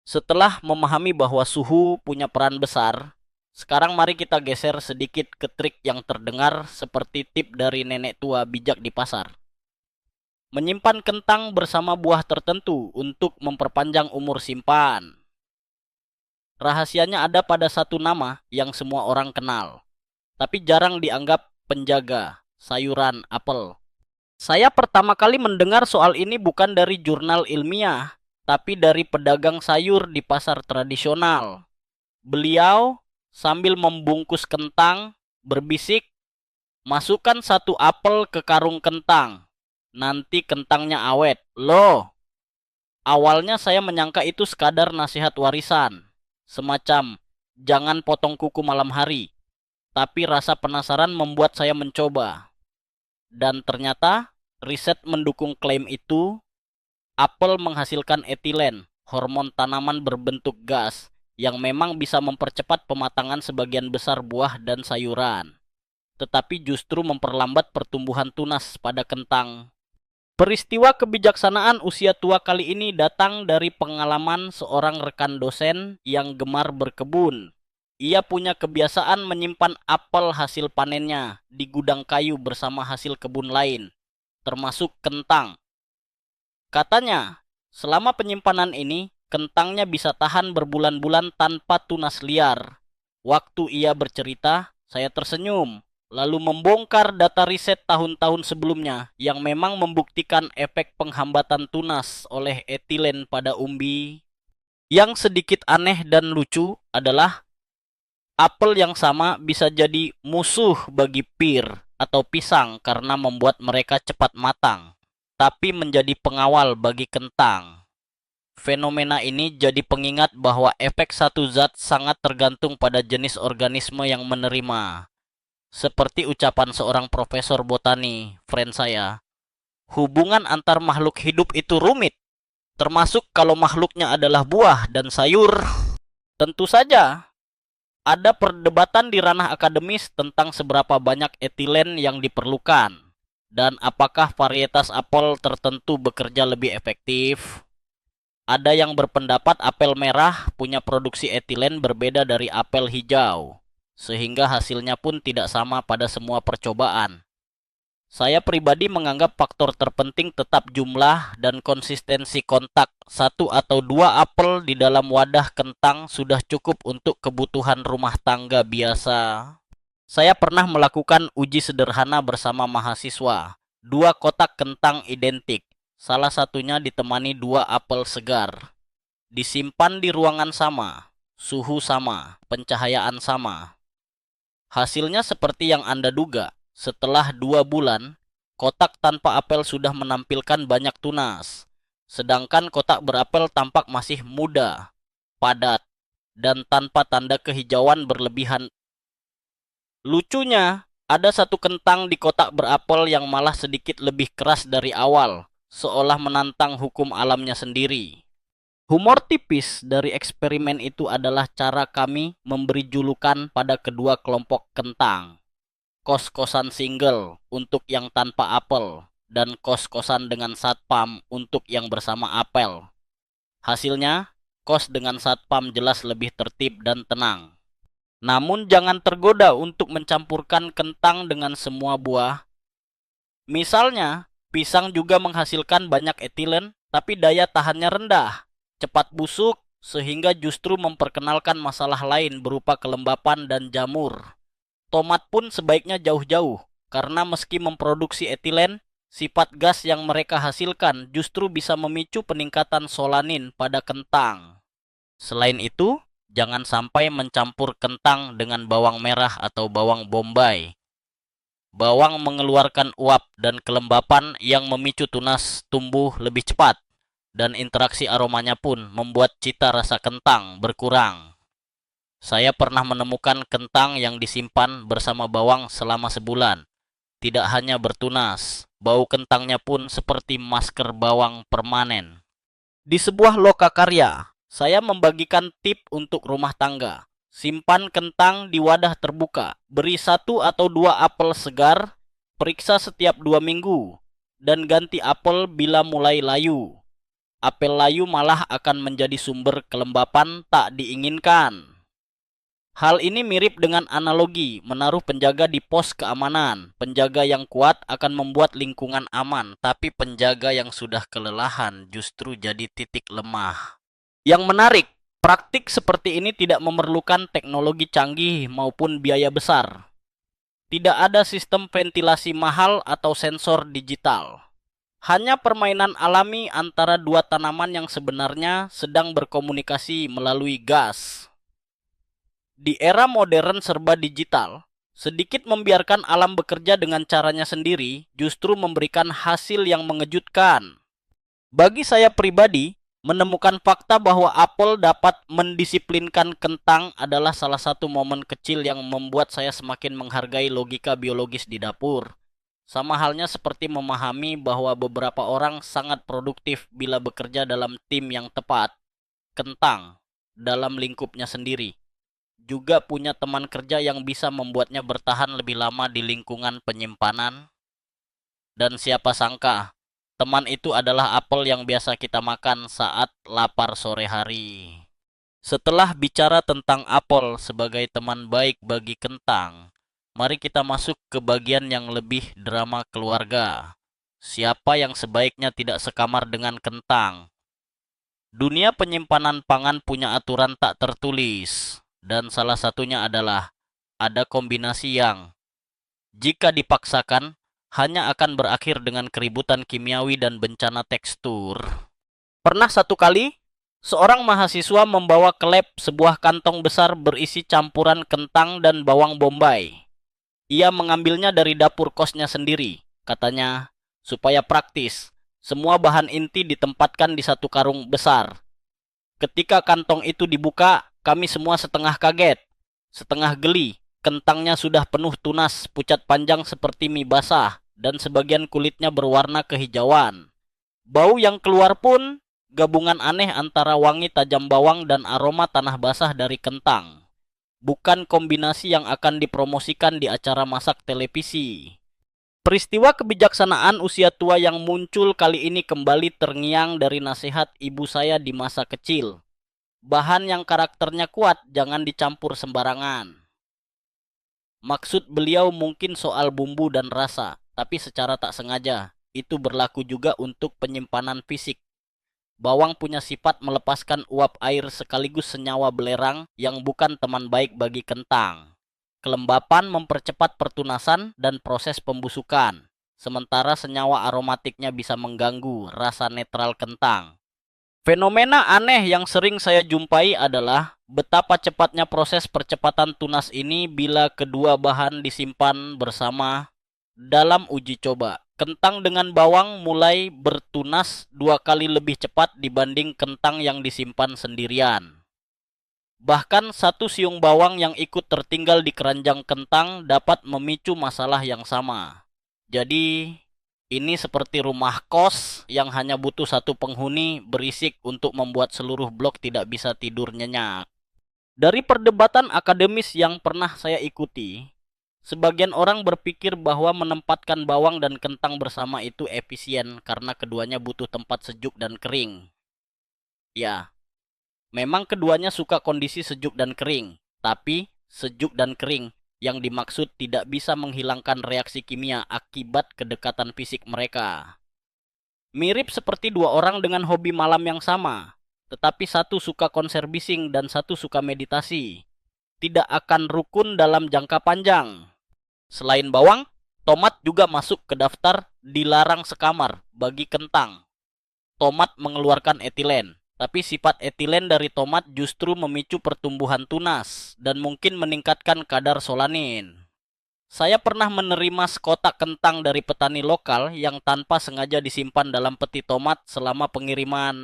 Setelah memahami bahwa suhu punya peran besar, sekarang mari kita geser sedikit ke trik yang terdengar seperti tip dari nenek tua bijak di pasar. Menyimpan kentang bersama buah tertentu untuk memperpanjang umur simpan. Rahasianya ada pada satu nama yang semua orang kenal, tapi jarang dianggap penjaga, sayuran apel. Saya pertama kali mendengar soal ini bukan dari jurnal ilmiah, tapi dari pedagang sayur di pasar tradisional. Beliau sambil membungkus kentang berbisik, "Masukkan satu apel ke karung kentang. Nanti kentangnya awet." Loh, awalnya saya menyangka itu sekadar nasihat warisan. Semacam, Jangan potong kuku malam hari. Tapi rasa penasaran membuat saya mencoba. Dan ternyata riset mendukung klaim itu. Apel menghasilkan etilen, hormon tanaman berbentuk gas, yang memang bisa mempercepat pematangan sebagian besar buah dan sayuran, tetapi justru memperlambat pertumbuhan tunas pada kentang. Peristiwa kebijaksanaan usia tua kali ini datang dari pengalaman seorang rekan dosen yang gemar berkebun. Ia punya kebiasaan menyimpan apel hasil panennya di gudang kayu bersama hasil kebun lain, termasuk kentang. Katanya, selama penyimpanan ini, kentangnya bisa tahan berbulan-bulan tanpa tunas liar. Waktu ia bercerita, saya tersenyum, lalu membongkar data riset tahun-tahun sebelumnya yang memang membuktikan efek penghambatan tunas oleh etilen pada umbi. Yang sedikit aneh dan lucu adalah apel yang sama bisa jadi musuh bagi pir atau pisang karena membuat mereka cepat matang, tapi menjadi pengawal bagi kentang. Fenomena ini jadi pengingat bahwa efek satu zat sangat tergantung pada jenis organisme yang menerima. Seperti ucapan seorang profesor botani, friend saya, hubungan antar makhluk hidup itu rumit, termasuk kalau makhluknya adalah buah dan sayur. Tentu saja, ada perdebatan di ranah akademis tentang seberapa banyak etilen yang diperlukan dan apakah varietas apel tertentu bekerja lebih efektif. Ada yang berpendapat apel merah punya produksi etilen berbeda dari apel hijau, sehingga hasilnya pun tidak sama pada semua percobaan. Saya pribadi menganggap faktor terpenting tetap jumlah dan konsistensi kontak. Satu atau dua apel di dalam wadah kentang sudah cukup untuk kebutuhan rumah tangga biasa. Saya pernah melakukan uji sederhana bersama mahasiswa. Dua kotak kentang identik, salah satunya ditemani dua apel segar. Disimpan di ruangan sama, suhu sama, pencahayaan sama. Hasilnya seperti yang Anda duga. Setelah 2 bulan, kotak tanpa apel sudah menampilkan banyak tunas. Sedangkan kotak berapel tampak masih muda, padat, dan tanpa tanda kehijauan berlebihan. Lucunya, ada satu kentang di kotak berapel yang malah sedikit lebih keras dari awal, seolah menantang hukum alamnya sendiri. Humor tipis dari eksperimen itu adalah cara kami memberi julukan pada kedua kelompok kentang. Kos-kosan single untuk yang tanpa apel, dan kos-kosan dengan satpam untuk yang bersama apel. Hasilnya, kos dengan satpam jelas lebih tertib dan tenang. Namun jangan tergoda untuk mencampurkan kentang dengan semua buah. Misalnya, pisang juga menghasilkan banyak etilen, tapi daya tahannya rendah, cepat busuk, sehingga justru memperkenalkan masalah lain berupa kelembapan dan jamur. Tomat pun sebaiknya jauh-jauh, karena meski memproduksi etilen, sifat gas yang mereka hasilkan justru bisa memicu peningkatan solanin pada kentang. Selain itu, jangan sampai mencampur kentang dengan bawang merah atau bawang bombay. Bawang mengeluarkan uap dan kelembapan yang memicu tunas tumbuh lebih cepat, dan interaksi aromanya pun membuat cita rasa kentang berkurang. Saya pernah menemukan kentang yang disimpan bersama bawang selama sebulan. Tidak hanya bertunas, bau kentangnya pun seperti masker bawang permanen. Di sebuah lokakarya, saya membagikan tip untuk rumah tangga. Simpan kentang di wadah terbuka, beri 1 atau 2 apel segar, periksa setiap 2 minggu, dan ganti apel bila mulai layu. Apel layu malah akan menjadi sumber kelembapan tak diinginkan. Hal ini mirip dengan analogi menaruh penjaga di pos keamanan. Penjaga yang kuat akan membuat lingkungan aman, tapi penjaga yang sudah kelelahan justru jadi titik lemah. Yang menarik, praktik seperti ini tidak memerlukan teknologi canggih maupun biaya besar. Tidak ada sistem ventilasi mahal atau sensor digital. Hanya permainan alami antara dua tanaman yang sebenarnya sedang berkomunikasi melalui gas. Di era modern serba digital, sedikit membiarkan alam bekerja dengan caranya sendiri justru memberikan hasil yang mengejutkan. Bagi saya pribadi, Menemukan fakta bahwa apel dapat mendisiplinkan kentang adalah salah satu momen kecil yang membuat saya semakin menghargai logika biologis di dapur. Sama halnya seperti memahami bahwa beberapa orang sangat produktif bila bekerja dalam tim yang tepat. Kentang, dalam lingkupnya sendiri, juga punya teman kerja yang bisa membuatnya bertahan lebih lama di lingkungan penyimpanan. Dan siapa sangka, teman itu adalah apel yang biasa kita makan saat lapar sore hari. Setelah bicara tentang apel sebagai teman baik bagi kentang, mari kita masuk ke bagian yang lebih drama keluarga. Siapa yang sebaiknya tidak sekamar dengan kentang? Dunia penyimpanan pangan punya aturan tak tertulis, dan salah satunya adalah ada kombinasi yang, jika dipaksakan, hanya akan berakhir dengan keributan kimiawi dan bencana tekstur. Pernah satu kali, seorang mahasiswa membawa ke lab sebuah kantong besar berisi campuran kentang dan bawang bombay. Ia mengambilnya dari dapur kosnya sendiri, katanya, supaya praktis. Semua bahan inti ditempatkan di satu karung besar. Ketika kantong itu dibuka, kami semua setengah kaget, setengah geli. Kentangnya sudah penuh tunas, pucat panjang seperti mie basah, dan sebagian kulitnya berwarna kehijauan. Bau yang keluar pun gabungan aneh antara wangi tajam bawang dan aroma tanah basah dari kentang. Bukan kombinasi yang akan dipromosikan di acara masak televisi. Peristiwa kebijaksanaan usia tua yang muncul kali ini kembali terngiang dari nasihat ibu saya di masa kecil. Bahan yang karakternya kuat jangan dicampur sembarangan. Maksud beliau mungkin soal bumbu dan rasa, tapi secara tak sengaja, itu berlaku juga untuk penyimpanan fisik. Bawang punya sifat melepaskan uap air sekaligus senyawa belerang yang bukan teman baik bagi kentang. Kelembapan mempercepat pertunasan dan proses pembusukan, sementara senyawa aromatiknya bisa mengganggu rasa netral kentang. Fenomena aneh yang sering saya jumpai adalah betapa cepatnya proses percepatan tunas ini bila kedua bahan disimpan bersama dalam uji coba. Kentang dengan bawang mulai bertunas 2 kali lebih cepat dibanding kentang yang disimpan sendirian. Bahkan satu siung bawang yang ikut tertinggal di keranjang kentang dapat memicu masalah yang sama. Jadi, ini seperti rumah kos yang hanya butuh satu penghuni berisik untuk membuat seluruh blok tidak bisa tidur nyenyak. Dari perdebatan akademis yang pernah saya ikuti, sebagian orang berpikir bahwa menempatkan bawang dan kentang bersama itu efisien karena keduanya butuh tempat sejuk dan kering. Ya, memang keduanya suka kondisi sejuk dan kering, tapi sejuk dan kering yang dimaksud tidak bisa menghilangkan reaksi kimia akibat kedekatan fisik mereka. Mirip seperti dua orang dengan hobi malam yang sama, tetapi satu suka konser bising dan satu suka meditasi. Tidak akan rukun dalam jangka panjang. Selain bawang, tomat juga masuk ke daftar dilarang sekamar bagi kentang. Tomat mengeluarkan etilen, tapi sifat etilen dari tomat justru memicu pertumbuhan tunas dan mungkin meningkatkan kadar solanin. Saya pernah menerima sekotak kentang dari petani lokal yang tanpa sengaja disimpan dalam peti tomat selama pengiriman.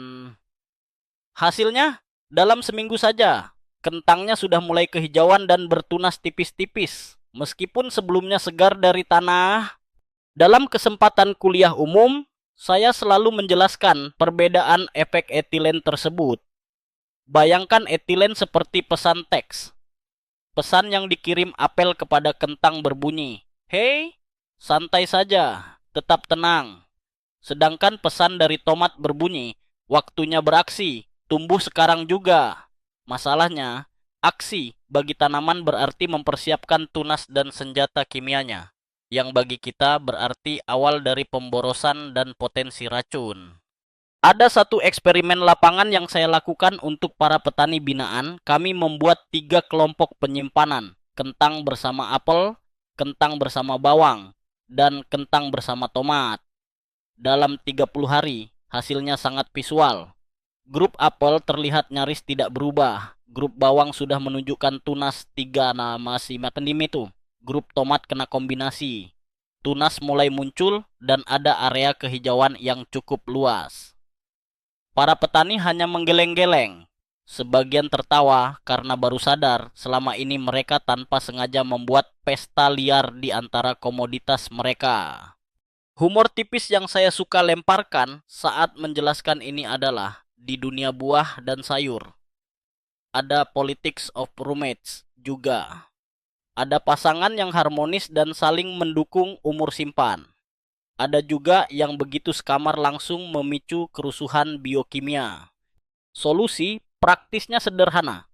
Hasilnya, dalam seminggu saja, kentangnya sudah mulai kehijauan dan bertunas tipis-tipis. Meskipun sebelumnya segar dari tanah, dalam kesempatan kuliah umum, saya selalu menjelaskan perbedaan efek etilen tersebut. Bayangkan etilen seperti pesan teks. Pesan yang dikirim apel kepada kentang berbunyi, "Hei, santai saja, tetap tenang." Sedangkan pesan dari tomat berbunyi, "Waktunya beraksi, tumbuh sekarang juga." Masalahnya, aksi bagi tanaman berarti mempersiapkan tunas dan senjata kimianya, yang bagi kita berarti awal dari pemborosan dan potensi racun. Ada satu eksperimen lapangan yang saya lakukan untuk para petani binaan. Kami membuat 3 kelompok penyimpanan. Kentang bersama apel, kentang bersama bawang, dan kentang bersama tomat. Dalam 30 hari, hasilnya sangat visual. Grup apel terlihat nyaris tidak berubah. Grup bawang sudah menunjukkan tunas 3 masih makan itu. Grup tomat kena kombinasi. Tunas mulai muncul dan ada area kehijauan yang cukup luas. Para petani hanya menggeleng-geleng. Sebagian tertawa karena baru sadar selama ini mereka tanpa sengaja membuat pesta liar di antara komoditas mereka. Humor tipis yang saya suka lemparkan saat menjelaskan ini adalah di dunia buah dan sayur. Ada politics of roommates juga. Ada pasangan yang harmonis dan saling mendukung umur simpan. Ada juga yang begitu sekamar langsung memicu kerusuhan biokimia. Solusi praktisnya sederhana.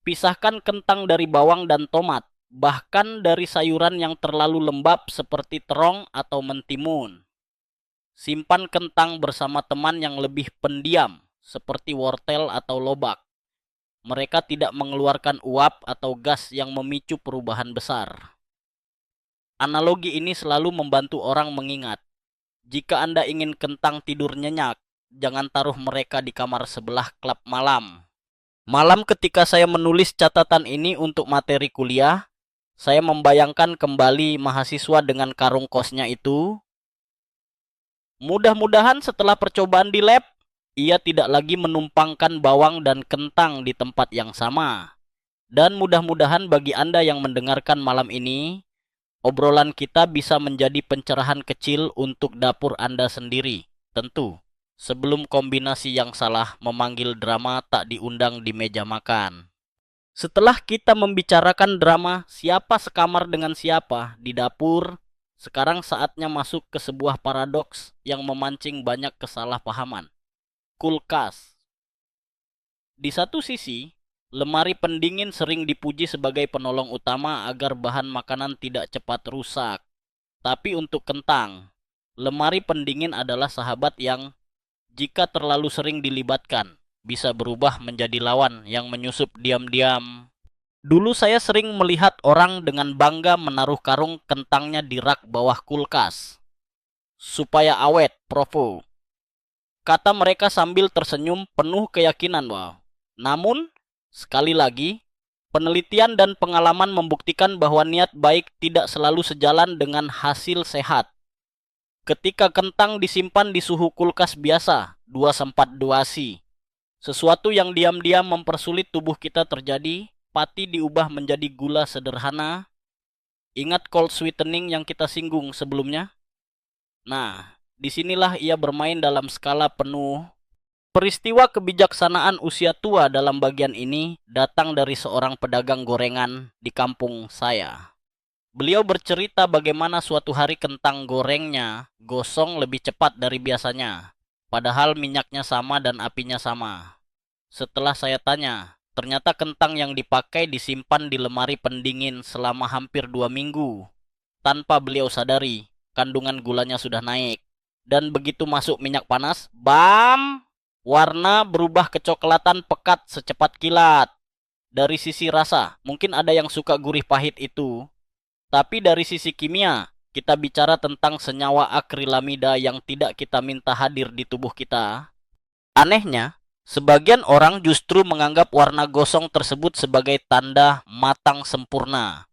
Pisahkan kentang dari bawang dan tomat, bahkan dari sayuran yang terlalu lembab seperti terong atau mentimun. Simpan kentang bersama teman yang lebih pendiam, seperti wortel atau lobak. Mereka tidak mengeluarkan uap atau gas yang memicu perubahan besar. Analogi ini selalu membantu orang mengingat, jika Anda ingin kentang tidur nyenyak, jangan taruh mereka di kamar sebelah klub malam. Malam ketika saya menulis catatan ini untuk materi kuliah, saya membayangkan kembali mahasiswa dengan karung kosnya itu. Mudah-mudahan setelah percobaan di lab, ia tidak lagi menumpangkan bawang dan kentang di tempat yang sama. Dan mudah-mudahan bagi Anda yang mendengarkan malam ini, obrolan kita bisa menjadi pencerahan kecil untuk dapur Anda sendiri. Tentu, sebelum kombinasi yang salah memanggil drama tak diundang di meja makan. Setelah kita membicarakan drama siapa sekamar dengan siapa di dapur, sekarang saatnya masuk ke sebuah paradoks yang memancing banyak kesalahpahaman. Kulkas. Di satu sisi, lemari pendingin sering dipuji sebagai penolong utama agar bahan makanan tidak cepat rusak. Tapi untuk kentang, lemari pendingin adalah sahabat yang jika terlalu sering dilibatkan, bisa berubah menjadi lawan yang menyusup diam-diam. Dulu saya sering melihat orang dengan bangga menaruh karung kentangnya di rak bawah kulkas. Supaya awet, Provo. Kata mereka sambil tersenyum penuh keyakinan, wow. Namun, sekali lagi, penelitian dan pengalaman membuktikan bahwa niat baik tidak selalu sejalan dengan hasil sehat. Ketika kentang disimpan di suhu kulkas biasa, 2/4 sesuatu yang diam-diam mempersulit tubuh kita terjadi, pati diubah menjadi gula sederhana. Ingat cold sweetening yang kita singgung sebelumnya? Nah, disinilah ia bermain dalam skala penuh. Peristiwa kebijaksanaan usia tua dalam bagian ini datang dari seorang pedagang gorengan di kampung saya. Beliau bercerita bagaimana suatu hari kentang gorengnya gosong lebih cepat dari biasanya, padahal minyaknya sama dan apinya sama. Setelah saya tanya, ternyata kentang yang dipakai disimpan di lemari pendingin selama hampir 2 minggu. Tanpa beliau sadari, kandungan gulanya sudah naik. Dan begitu masuk minyak panas, bam! Warna berubah kecoklatan pekat secepat kilat. Dari sisi rasa, mungkin ada yang suka gurih pahit itu. Tapi dari sisi kimia, kita bicara tentang senyawa akrilamida yang tidak kita minta hadir di tubuh kita. Anehnya, sebagian orang justru menganggap warna gosong tersebut sebagai tanda matang sempurna.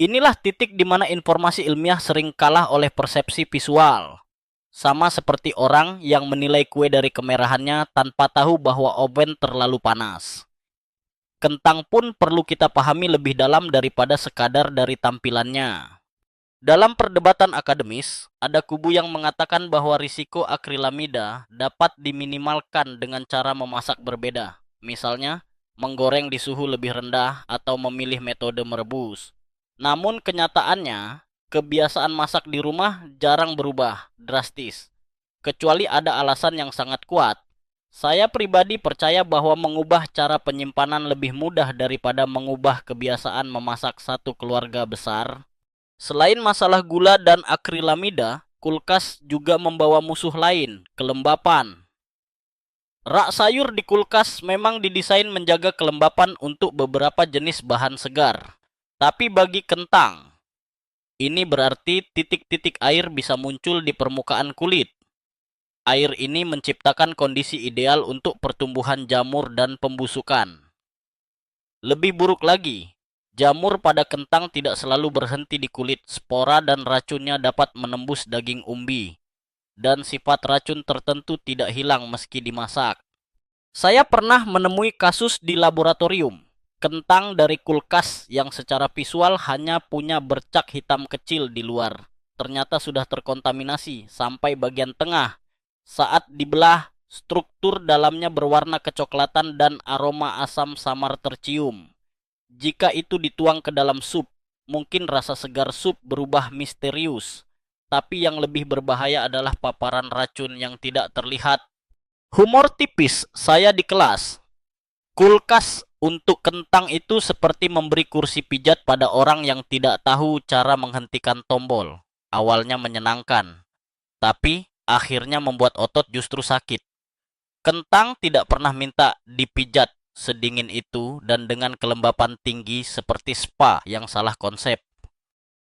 Inilah titik di mana informasi ilmiah sering kalah oleh persepsi visual. Sama seperti orang yang menilai kue dari kemerahannya tanpa tahu bahwa oven terlalu panas. Kentang pun perlu kita pahami lebih dalam daripada sekadar dari tampilannya. Dalam perdebatan akademis, ada kubu yang mengatakan bahwa risiko akrilamida dapat diminimalkan dengan cara memasak berbeda. Misalnya, menggoreng di suhu lebih rendah atau memilih metode merebus. Namun kenyataannya, kebiasaan masak di rumah jarang berubah drastis. Kecuali ada alasan yang sangat kuat. Saya pribadi percaya bahwa mengubah cara penyimpanan lebih mudah daripada mengubah kebiasaan memasak satu keluarga besar. Selain masalah gula dan akrilamida, kulkas juga membawa musuh lain, kelembapan. Rak sayur di kulkas memang didesain menjaga kelembapan untuk beberapa jenis bahan segar. Tapi bagi kentang, ini berarti titik-titik air bisa muncul di permukaan kulit. Air ini menciptakan kondisi ideal untuk pertumbuhan jamur dan pembusukan. Lebih buruk lagi, jamur pada kentang tidak selalu berhenti di kulit. Spora dan racunnya dapat menembus daging umbi. dan sifat racun tertentu tidak hilang meski dimasak. Saya pernah menemui kasus di laboratorium. Kentang dari kulkas yang secara visual hanya punya bercak hitam kecil di luar, ternyata sudah terkontaminasi sampai bagian tengah. Saat dibelah, struktur dalamnya berwarna kecoklatan dan aroma asam samar tercium. Jika itu dituang ke dalam sup, mungkin rasa segar sup berubah misterius. Tapi yang lebih berbahaya adalah paparan racun yang tidak terlihat. Humor tipis saya di kelas. Kulkas untuk kentang itu seperti memberi kursi pijat pada orang yang tidak tahu cara menghentikan tombol. Awalnya menyenangkan, tapi akhirnya membuat otot justru sakit. Kentang tidak pernah minta dipijat sedingin itu dan dengan kelembapan tinggi seperti spa yang salah konsep.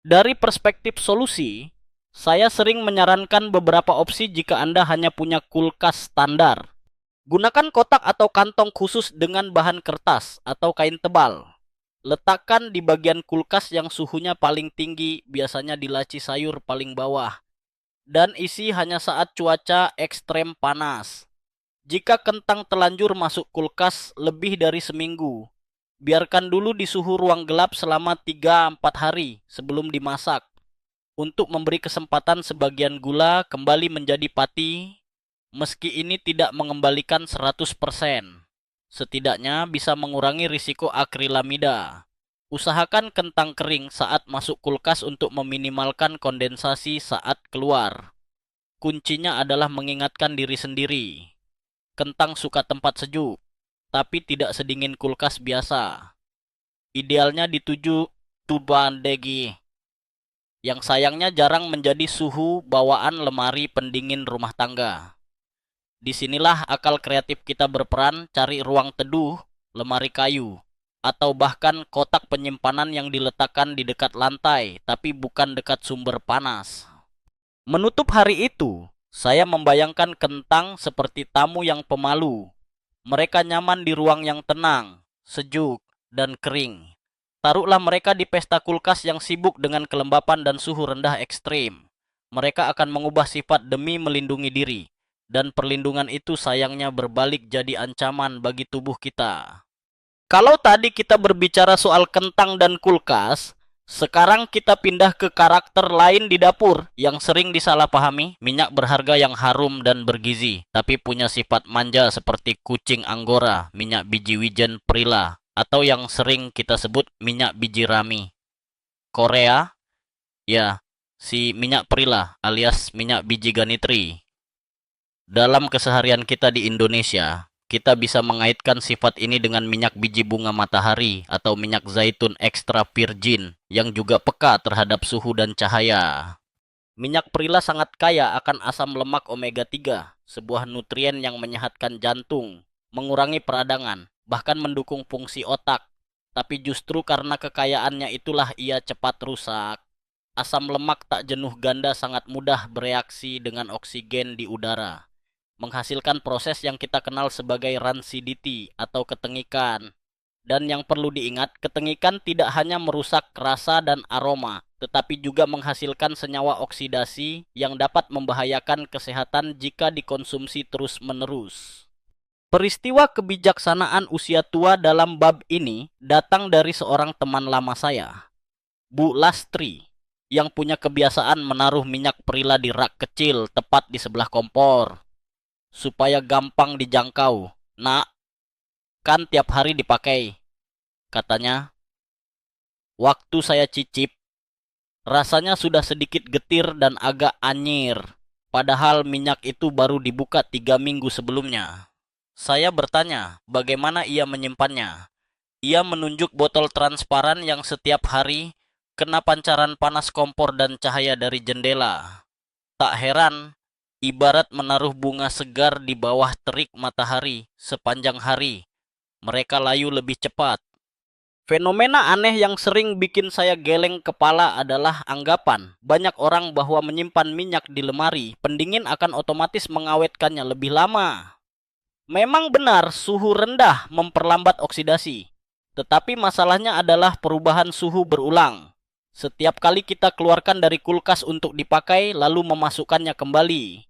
Dari perspektif solusi, saya sering menyarankan beberapa opsi jika Anda hanya punya kulkas standar. Gunakan kotak atau kantong khusus dengan bahan kertas atau kain tebal. Letakkan di bagian kulkas yang suhunya paling tinggi, biasanya di laci sayur paling bawah. Dan isi hanya saat cuaca ekstrem panas. Jika kentang telanjur masuk kulkas lebih dari seminggu, biarkan dulu di suhu ruang gelap selama 3-4 hari sebelum dimasak. Untuk memberi kesempatan sebagian gula kembali menjadi pati. Meski ini tidak mengembalikan 100%, setidaknya bisa mengurangi risiko akrilamida. Usahakan kentang kering saat masuk kulkas untuk meminimalkan kondensasi saat keluar. Kuncinya adalah mengingatkan diri sendiri. Kentang suka tempat sejuk, tapi tidak sedingin kulkas biasa. Idealnya di 7 bandegi, yang sayangnya jarang menjadi suhu bawaan lemari pendingin rumah tangga. Disinilah akal kreatif kita berperan, cari ruang teduh, lemari kayu, atau bahkan kotak penyimpanan yang diletakkan di dekat lantai, tapi bukan dekat sumber panas. Menutup hari itu, saya membayangkan kentang seperti tamu yang pemalu. Mereka nyaman di ruang yang tenang, sejuk, dan kering. Taruhlah mereka di pesta kulkas yang sibuk dengan kelembapan dan suhu rendah ekstrim. Mereka akan mengubah sifat demi melindungi diri. Dan perlindungan itu sayangnya berbalik jadi ancaman bagi tubuh kita. Kalau tadi kita berbicara soal kentang dan kulkas, sekarang kita pindah ke karakter lain di dapur yang sering disalahpahami, minyak berharga yang harum dan bergizi, tapi punya sifat manja seperti kucing Anggora, minyak biji wijen Prila, atau yang sering kita sebut minyak biji rami. Korea, ya, si minyak Prila alias minyak biji ganitri. Dalam keseharian kita di Indonesia, kita bisa mengaitkan sifat ini dengan minyak biji bunga matahari atau minyak zaitun ekstra virgin yang juga peka terhadap suhu dan cahaya. Minyak perila sangat kaya akan asam lemak omega 3, sebuah nutrien yang menyehatkan jantung, mengurangi peradangan, bahkan mendukung fungsi otak. Tapi justru karena kekayaannya itulah ia cepat rusak. Asam lemak tak jenuh ganda sangat mudah bereaksi dengan oksigen di udara, menghasilkan proses yang kita kenal sebagai rancidity atau ketengikan. Dan yang perlu diingat, ketengikan tidak hanya merusak rasa dan aroma, tetapi juga menghasilkan senyawa oksidasi yang dapat membahayakan kesehatan jika dikonsumsi terus-menerus. Peristiwa kebijaksanaan usia tua dalam bab ini datang dari seorang teman lama saya, Bu Lastri, yang punya kebiasaan menaruh minyak perila di rak kecil tepat di sebelah kompor supaya gampang dijangkau. Nak, kan tiap hari dipakai, katanya. Waktu saya cicip, rasanya sudah sedikit getir dan agak anyir, padahal minyak itu baru dibuka 3 minggu sebelumnya. Saya bertanya bagaimana ia menyimpannya. Ia menunjuk botol transparan yang setiap hari kena pancaran panas kompor dan cahaya dari jendela. Tak heran, ibarat menaruh bunga segar di bawah terik matahari sepanjang hari. Mereka layu lebih cepat. Fenomena aneh yang sering bikin saya geleng kepala adalah anggapan banyak orang bahwa menyimpan minyak di lemari pendingin akan otomatis mengawetkannya lebih lama. Memang benar suhu rendah memperlambat oksidasi, tetapi masalahnya adalah perubahan suhu berulang. Setiap kali kita keluarkan dari kulkas untuk dipakai lalu memasukkannya kembali,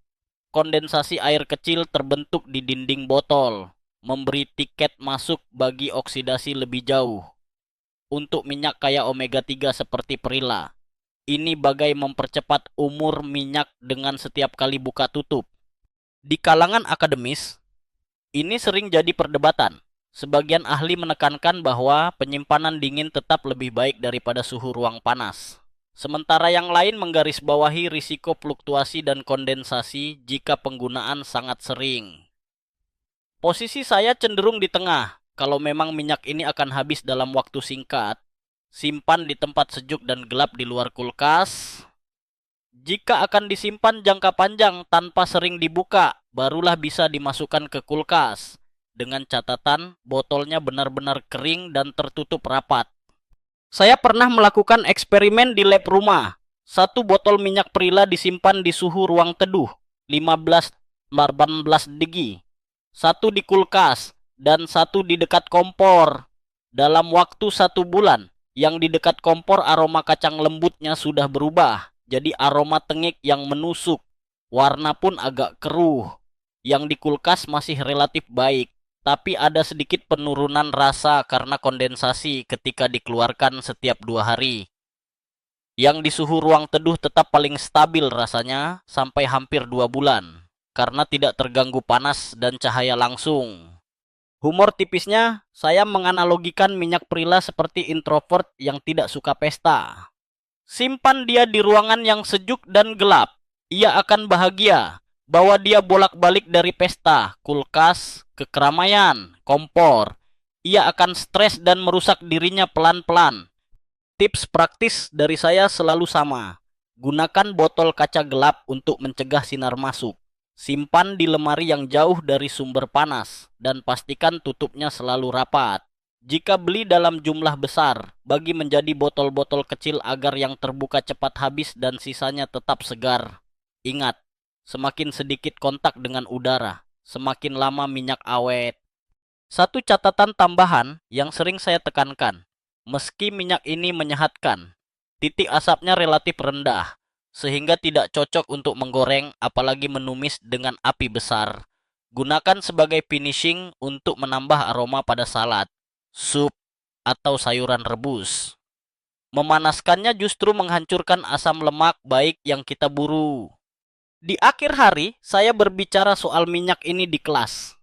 kondensasi air kecil terbentuk di dinding botol, memberi tiket masuk bagi oksidasi lebih jauh. Untuk minyak kaya omega 3 seperti perila, ini bagai mempercepat umur minyak dengan setiap kali buka tutup. Di kalangan akademis, ini sering jadi perdebatan. Sebagian ahli menekankan bahwa penyimpanan dingin tetap lebih baik daripada suhu ruang panas. Sementara yang lain menggarisbawahi risiko fluktuasi dan kondensasi jika penggunaan sangat sering. Posisi saya cenderung di tengah. Kalau memang minyak ini akan habis dalam waktu singkat, simpan di tempat sejuk dan gelap di luar kulkas. Jika akan disimpan jangka panjang tanpa sering dibuka, barulah bisa dimasukkan ke kulkas. Dengan catatan, botolnya benar-benar kering dan tertutup rapat. Saya pernah melakukan eksperimen di lab rumah. Satu botol minyak perila disimpan di suhu ruang teduh, 15-18 degi. Satu di kulkas, dan satu di dekat kompor. Dalam waktu 1 bulan, yang di dekat kompor aroma kacang lembutnya sudah berubah, jadi aroma tengik yang menusuk. Warna pun agak keruh. Yang di kulkas masih relatif baik, tapi ada sedikit penurunan rasa karena kondensasi ketika dikeluarkan setiap 2 hari. Yang di suhu ruang teduh tetap paling stabil rasanya sampai hampir 2 bulan, karena tidak terganggu panas dan cahaya langsung. Humor tipisnya, saya menganalogikan minyak perila seperti introvert yang tidak suka pesta. Simpan dia di ruangan yang sejuk dan gelap. Ia akan bahagia. Bawa dia bolak-balik dari pesta, kulkas, ke keramaian, kompor. Ia akan stres dan merusak dirinya pelan-pelan. Tips praktis dari saya selalu sama. Gunakan botol kaca gelap untuk mencegah sinar masuk. Simpan di lemari yang jauh dari sumber panas, dan pastikan tutupnya selalu rapat. Jika beli dalam jumlah besar, bagi menjadi botol-botol kecil agar yang terbuka cepat habis dan sisanya tetap segar. Ingat, semakin sedikit kontak dengan udara, semakin lama minyak awet. Satu catatan tambahan yang sering saya tekankan, meski minyak ini menyehatkan, titik asapnya relatif rendah, sehingga tidak cocok untuk menggoreng apalagi menumis dengan api besar. Gunakan sebagai finishing untuk menambah aroma pada salad, sup, atau sayuran rebus. Memanaskannya justru menghancurkan asam lemak baik yang kita buru. Di akhir hari, saya berbicara soal minyak ini di kelas.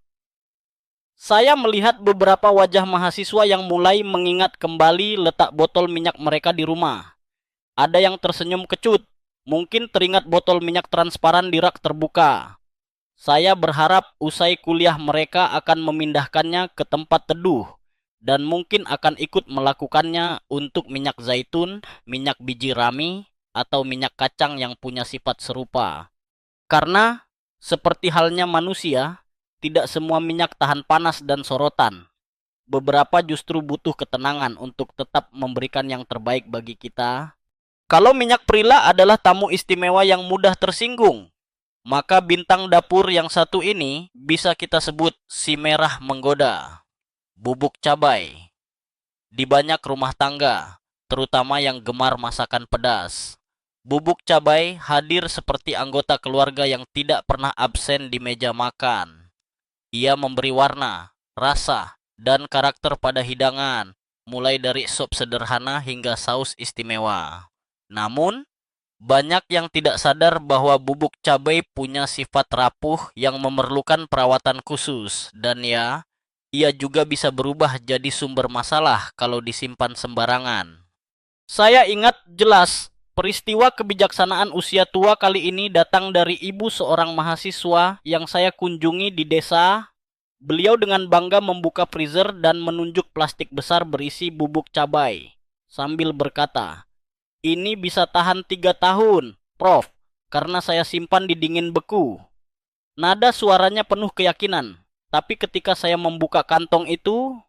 Saya melihat beberapa wajah mahasiswa yang mulai mengingat kembali letak botol minyak mereka di rumah. Ada yang tersenyum kecut, mungkin teringat botol minyak transparan di rak terbuka. Saya berharap usai kuliah mereka akan memindahkannya ke tempat teduh, dan mungkin akan ikut melakukannya untuk minyak zaitun, minyak biji rami, atau minyak kacang yang punya sifat serupa. Karena, seperti halnya manusia, tidak semua minyak tahan panas dan sorotan. Beberapa justru butuh ketenangan untuk tetap memberikan yang terbaik bagi kita. Kalau minyak perila adalah tamu istimewa yang mudah tersinggung, maka bintang dapur yang satu ini bisa kita sebut si merah menggoda. Bubuk cabai. Di banyak rumah tangga, terutama yang gemar masakan pedas, bubuk cabai hadir seperti anggota keluarga yang tidak pernah absen di meja makan. Ia memberi warna, rasa, dan karakter pada hidangan, mulai dari sop sederhana hingga saus istimewa. Namun, banyak yang tidak sadar bahwa bubuk cabai punya sifat rapuh yang memerlukan perawatan khusus, dan ia juga bisa berubah jadi sumber masalah kalau disimpan sembarangan. Saya ingat jelas, peristiwa kebijaksanaan usia tua kali ini datang dari ibu seorang mahasiswa yang saya kunjungi di desa. Beliau dengan bangga membuka freezer dan menunjuk plastik besar berisi bubuk cabai, sambil berkata, "Ini bisa tahan 3 tahun, Prof, karena saya simpan di dingin beku." Nada suaranya penuh keyakinan, tapi ketika saya membuka kantong itu,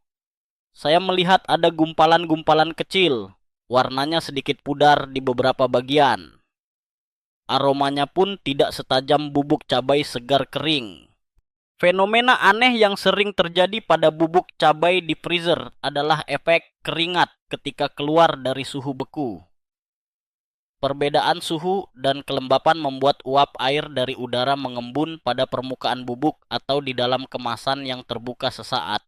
saya melihat ada gumpalan-gumpalan kecil, warnanya sedikit pudar di beberapa bagian. Aromanya pun tidak setajam bubuk cabai segar kering. Fenomena aneh yang sering terjadi pada bubuk cabai di freezer adalah efek keringat ketika keluar dari suhu beku. Perbedaan suhu dan kelembapan membuat uap air dari udara mengembun pada permukaan bubuk atau di dalam kemasan yang terbuka sesaat.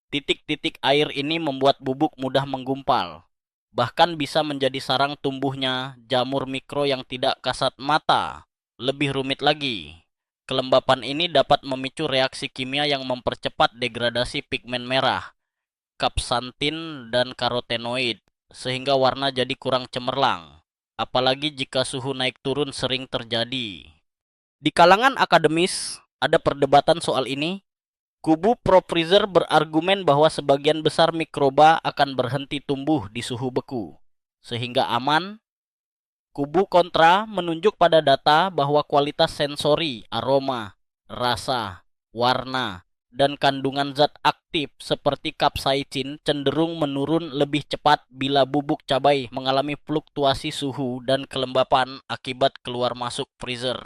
Titik-titik air ini membuat bubuk mudah menggumpal. Bahkan bisa menjadi sarang tumbuhnya jamur mikro yang tidak kasat mata. Lebih rumit lagi, kelembapan ini dapat memicu reaksi kimia yang mempercepat degradasi pigmen merah, kapsantin, dan karotenoid, sehingga warna jadi kurang cemerlang. Apalagi jika suhu naik turun sering terjadi. Di kalangan akademis, ada perdebatan soal ini. Kubu pro freezer berargumen bahwa sebagian besar mikroba akan berhenti tumbuh di suhu beku, sehingga aman. Kubu kontra menunjuk pada data bahwa kualitas sensori, aroma, rasa, warna, dan kandungan zat aktif seperti kapsaicin cenderung menurun lebih cepat bila bubuk cabai mengalami fluktuasi suhu dan kelembapan akibat keluar masuk freezer.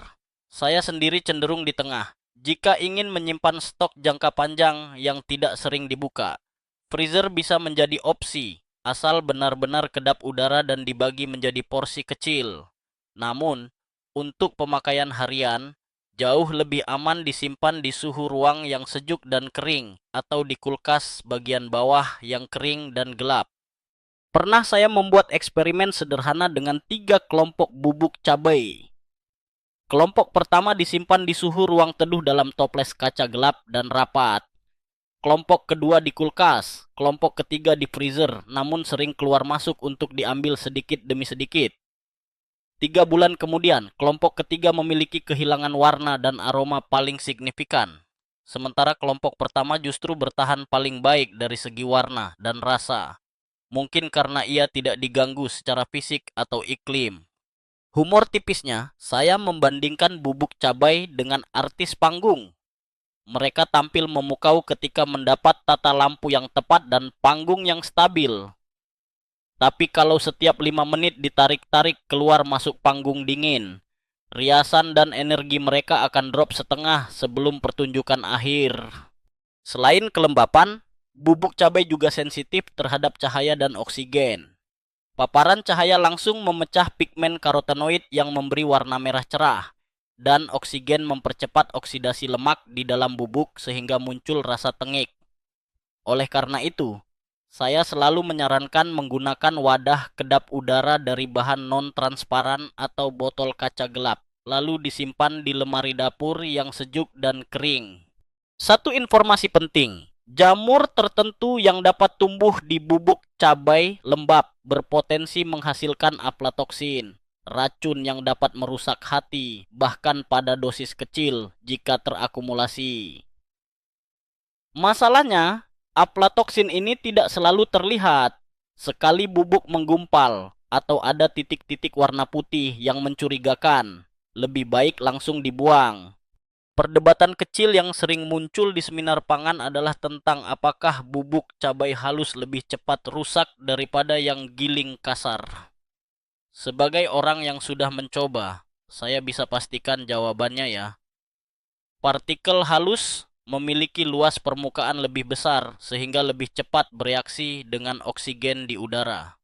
Saya sendiri cenderung di tengah. Jika ingin menyimpan stok jangka panjang yang tidak sering dibuka, freezer bisa menjadi opsi, asal benar-benar kedap udara dan dibagi menjadi porsi kecil. Namun, untuk pemakaian harian, jauh lebih aman disimpan di suhu ruang yang sejuk dan kering, atau di kulkas bagian bawah yang kering dan gelap. Pernah saya membuat eksperimen sederhana dengan 3 kelompok bubuk cabai. Kelompok pertama disimpan di suhu ruang teduh dalam toples kaca gelap dan rapat. Kelompok kedua di kulkas, kelompok ketiga di freezer, namun sering keluar masuk untuk diambil sedikit demi sedikit. 3 bulan kemudian, kelompok ketiga memiliki kehilangan warna dan aroma paling signifikan. Sementara kelompok pertama justru bertahan paling baik dari segi warna dan rasa. Mungkin karena ia tidak diganggu secara fisik atau iklim. Humor tipisnya, saya membandingkan bubuk cabai dengan artis panggung. Mereka tampil memukau ketika mendapat tata lampu yang tepat dan panggung yang stabil. Tapi kalau setiap 5 menit ditarik-tarik keluar masuk panggung dingin, riasan dan energi mereka akan drop setengah sebelum pertunjukan akhir. Selain kelembapan, bubuk cabai juga sensitif terhadap cahaya dan oksigen. Paparan cahaya langsung memecah pigmen karotenoid yang memberi warna merah cerah, dan oksigen mempercepat oksidasi lemak di dalam bubuk sehingga muncul rasa tengik. Oleh karena itu, saya selalu menyarankan menggunakan wadah kedap udara dari bahan non-transparan atau botol kaca gelap, lalu disimpan di lemari dapur yang sejuk dan kering. Satu informasi penting, jamur tertentu yang dapat tumbuh di bubuk cabai lembab berpotensi menghasilkan aflatoksin, racun yang dapat merusak hati, bahkan pada dosis kecil jika terakumulasi. Masalahnya, aflatoksin ini tidak selalu terlihat. Sekali bubuk menggumpal atau ada titik-titik warna putih yang mencurigakan, lebih baik langsung dibuang. Perdebatan kecil yang sering muncul di seminar pangan adalah tentang apakah bubuk cabai halus lebih cepat rusak daripada yang giling kasar. Sebagai orang yang sudah mencoba, saya bisa pastikan jawabannya ya. Partikel halus memiliki luas permukaan lebih besar sehingga lebih cepat bereaksi dengan oksigen di udara.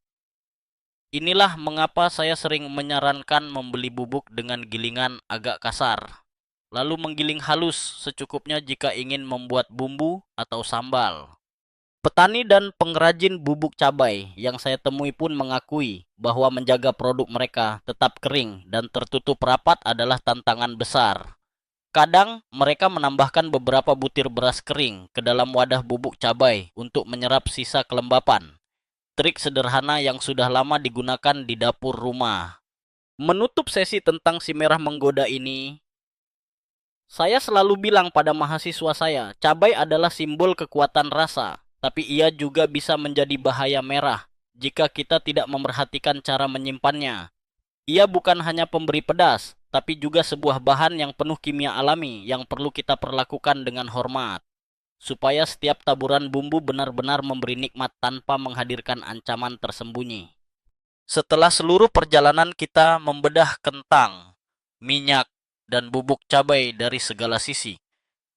Inilah mengapa saya sering menyarankan membeli bubuk dengan gilingan agak kasar, lalu menggiling halus secukupnya jika ingin membuat bumbu atau sambal. Petani dan pengrajin bubuk cabai yang saya temui pun mengakui bahwa menjaga produk mereka tetap kering dan tertutup rapat adalah tantangan besar. Kadang mereka menambahkan beberapa butir beras kering ke dalam wadah bubuk cabai untuk menyerap sisa kelembapan. Trik sederhana yang sudah lama digunakan di dapur rumah. Menutup sesi tentang si merah menggoda ini, saya selalu bilang pada mahasiswa saya, cabai adalah simbol kekuatan rasa, tapi ia juga bisa menjadi bahaya merah jika kita tidak memperhatikan cara menyimpannya. Ia bukan hanya pemberi pedas, tapi juga sebuah bahan yang penuh kimia alami yang perlu kita perlakukan dengan hormat, supaya setiap taburan bumbu benar-benar memberi nikmat tanpa menghadirkan ancaman tersembunyi. Setelah seluruh perjalanan kita membedah kentang, minyak, dan bubuk cabai dari segala sisi,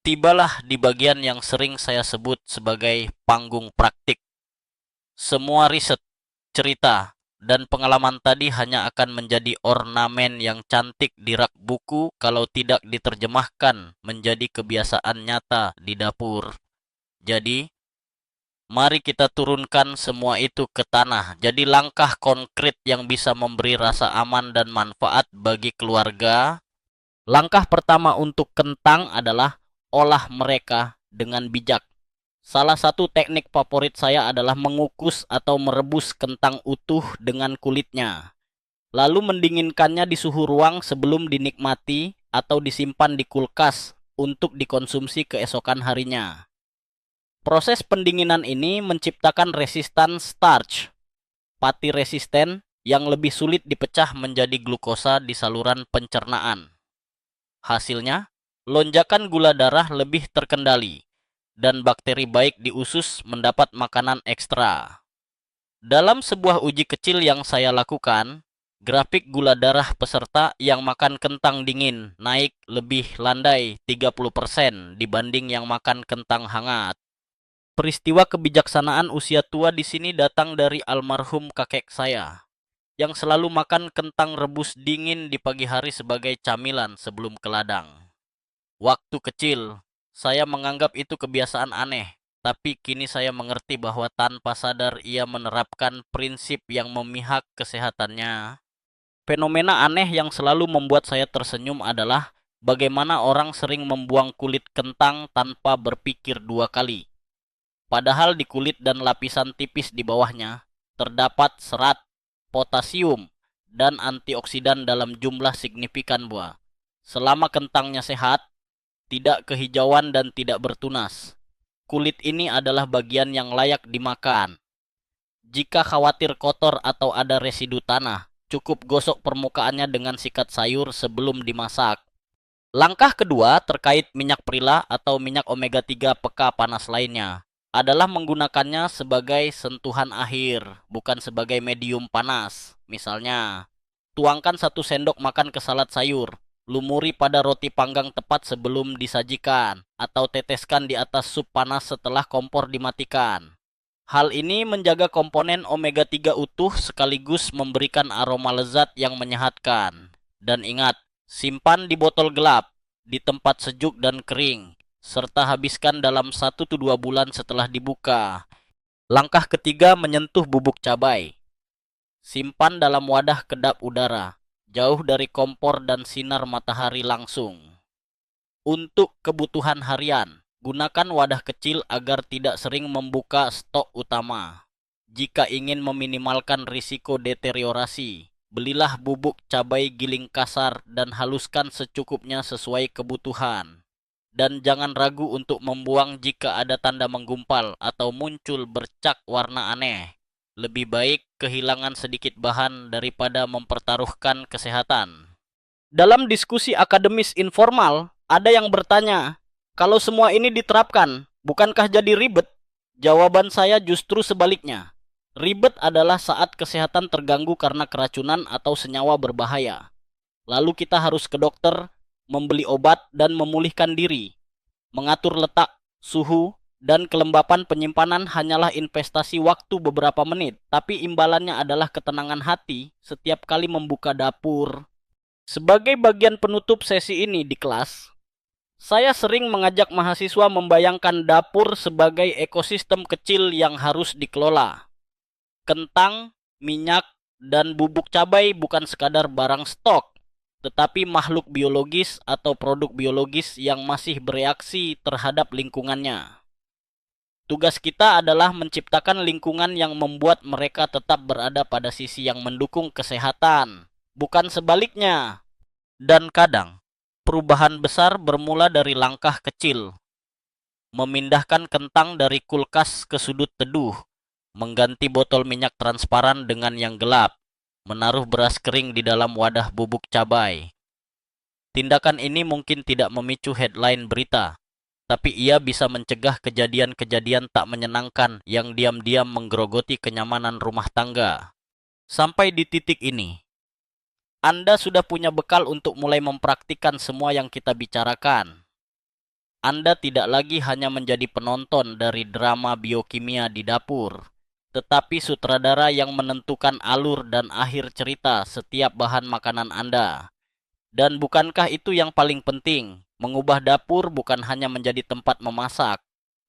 tibalah di bagian yang sering saya sebut sebagai panggung praktik. Semua riset, cerita, dan pengalaman tadi hanya akan menjadi ornamen yang cantik di rak buku kalau tidak diterjemahkan menjadi kebiasaan nyata di dapur. Jadi, mari kita turunkan semua itu ke tanah. Jadi langkah konkret yang bisa memberi rasa aman dan manfaat bagi keluarga. Langkah pertama untuk kentang adalah olah mereka dengan bijak. Salah satu teknik favorit saya adalah mengukus atau merebus kentang utuh dengan kulitnya, lalu mendinginkannya di suhu ruang sebelum dinikmati atau disimpan di kulkas untuk dikonsumsi keesokan harinya. Proses pendinginan ini menciptakan resistan starch, pati resisten yang lebih sulit dipecah menjadi glukosa di saluran pencernaan. Hasilnya, lonjakan gula darah lebih terkendali dan bakteri baik di usus mendapat makanan ekstra. Dalam sebuah uji kecil yang saya lakukan, grafik gula darah peserta yang makan kentang dingin naik lebih landai 30% dibanding yang makan kentang hangat. Peristiwa kebijaksanaan usia tua di sini datang dari almarhum kakek saya, yang selalu makan kentang rebus dingin di pagi hari sebagai camilan sebelum ke ladang. Waktu kecil, saya menganggap itu kebiasaan aneh, tapi kini saya mengerti bahwa tanpa sadar ia menerapkan prinsip yang memihak kesehatannya. Fenomena aneh yang selalu membuat saya tersenyum adalah bagaimana orang sering membuang kulit kentang tanpa berpikir dua kali. Padahal di kulit dan lapisan tipis di bawahnya terdapat serat, potasium, dan antioksidan dalam jumlah signifikan buah. Selama kentangnya sehat, tidak kehijauan dan tidak bertunas, kulit ini adalah bagian yang layak dimakan. Jika khawatir kotor atau ada residu tanah, cukup gosok permukaannya dengan sikat sayur sebelum dimasak. Langkah kedua terkait minyak perila atau minyak omega 3 peka panas lainnya adalah menggunakannya sebagai sentuhan akhir, bukan sebagai medium panas. Misalnya, tuangkan 1 sendok makan ke salad sayur, lumuri pada roti panggang tepat sebelum disajikan, atau teteskan di atas sup panas setelah kompor dimatikan. Hal ini menjaga komponen omega 3 utuh sekaligus memberikan aroma lezat yang menyehatkan. Dan ingat, simpan di botol gelap, di tempat sejuk dan kering, serta habiskan dalam 1-2 bulan setelah dibuka. Langkah ketiga, menyentuh bubuk cabai. Simpan dalam wadah kedap udara, jauh dari kompor dan sinar matahari langsung. Untuk kebutuhan harian, gunakan wadah kecil agar tidak sering membuka stok utama. Jika ingin meminimalkan risiko deteriorasi, belilah bubuk cabai giling kasar dan haluskan secukupnya sesuai kebutuhan. Dan jangan ragu untuk membuang jika ada tanda menggumpal atau muncul bercak warna aneh. Lebih baik kehilangan sedikit bahan daripada mempertaruhkan kesehatan. Dalam diskusi akademis informal, ada yang bertanya, kalau semua ini diterapkan, bukankah jadi ribet? Jawaban saya justru sebaliknya. Ribet adalah saat kesehatan terganggu karena keracunan atau senyawa berbahaya. Lalu kita harus ke dokter, membeli obat, dan memulihkan diri. Mengatur letak, suhu, dan kelembapan penyimpanan hanyalah investasi waktu beberapa menit, tapi imbalannya adalah ketenangan hati setiap kali membuka dapur. Sebagai bagian penutup sesi ini di kelas, saya sering mengajak mahasiswa membayangkan dapur sebagai ekosistem kecil yang harus dikelola. Kentang, minyak, dan bubuk cabai bukan sekadar barang stok, tetapi makhluk biologis atau produk biologis yang masih bereaksi terhadap lingkungannya. Tugas kita adalah menciptakan lingkungan yang membuat mereka tetap berada pada sisi yang mendukung kesehatan, bukan sebaliknya. Dan kadang, perubahan besar bermula dari langkah kecil. Memindahkan kentang dari kulkas ke sudut teduh, mengganti botol minyak transparan dengan yang gelap, menaruh beras kering di dalam wadah bubuk cabai. Tindakan ini mungkin tidak memicu headline berita, tapi ia bisa mencegah kejadian-kejadian tak menyenangkan yang diam-diam menggerogoti kenyamanan rumah tangga. Sampai di titik ini, Anda sudah punya bekal untuk mulai mempraktikkan semua yang kita bicarakan. Anda tidak lagi hanya menjadi penonton dari drama biokimia di dapur, tetapi sutradara yang menentukan alur dan akhir cerita setiap bahan makanan Anda. Dan bukankah itu yang paling penting? Mengubah dapur bukan hanya menjadi tempat memasak,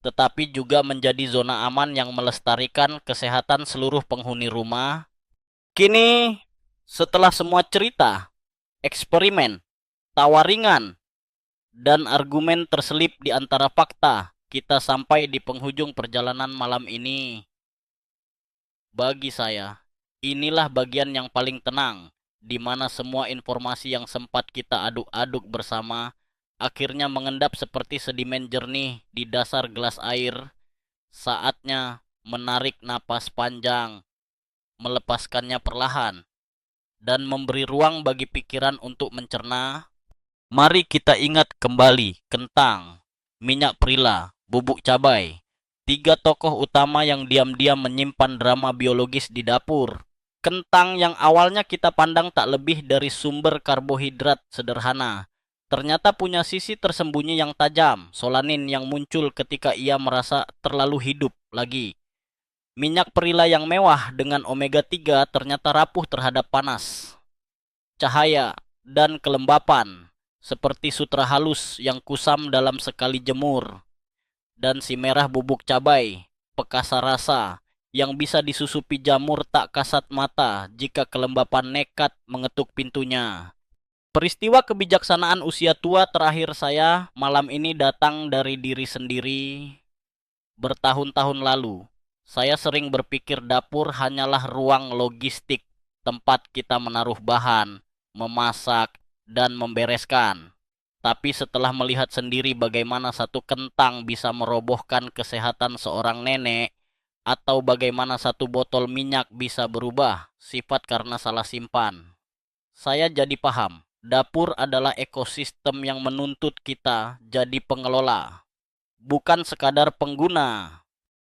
tetapi juga menjadi zona aman yang melestarikan kesehatan seluruh penghuni rumah. Kini, setelah semua cerita, eksperimen, tawa ringan, dan argumen terselip di antara fakta, kita sampai di penghujung perjalanan malam ini. Bagi saya, inilah bagian yang paling tenang, di mana semua informasi yang sempat kita aduk-aduk bersama akhirnya mengendap seperti sedimen jernih di dasar gelas air. Saatnya menarik napas panjang, melepaskannya perlahan, dan memberi ruang bagi pikiran untuk mencerna. Mari kita ingat kembali kentang, minyak perila, bubuk cabai. Tiga tokoh utama yang diam-diam menyimpan drama biologis di dapur. Kentang yang awalnya kita pandang tak lebih dari sumber karbohidrat sederhana, ternyata punya sisi tersembunyi yang tajam, solanin yang muncul ketika ia merasa terlalu hidup lagi. Minyak perila yang mewah dengan omega 3 ternyata rapuh terhadap panas, cahaya, dan kelembapan, seperti sutra halus yang kusam dalam sekali jemur. Dan si merah bubuk cabai, pekasa rasa, yang bisa disusupi jamur tak kasat mata jika kelembapan nekat mengetuk pintunya. Peristiwa kebijaksanaan usia tua terakhir saya malam ini datang dari diri sendiri. Bertahun-tahun lalu, saya sering berpikir dapur hanyalah ruang logistik, tempat kita menaruh bahan, memasak, dan membereskan. Tapi setelah melihat sendiri bagaimana satu kentang bisa merobohkan kesehatan seorang nenek, atau bagaimana satu botol minyak bisa berubah sifat karena salah simpan, saya jadi paham. Dapur adalah ekosistem yang menuntut kita jadi pengelola, bukan sekadar pengguna.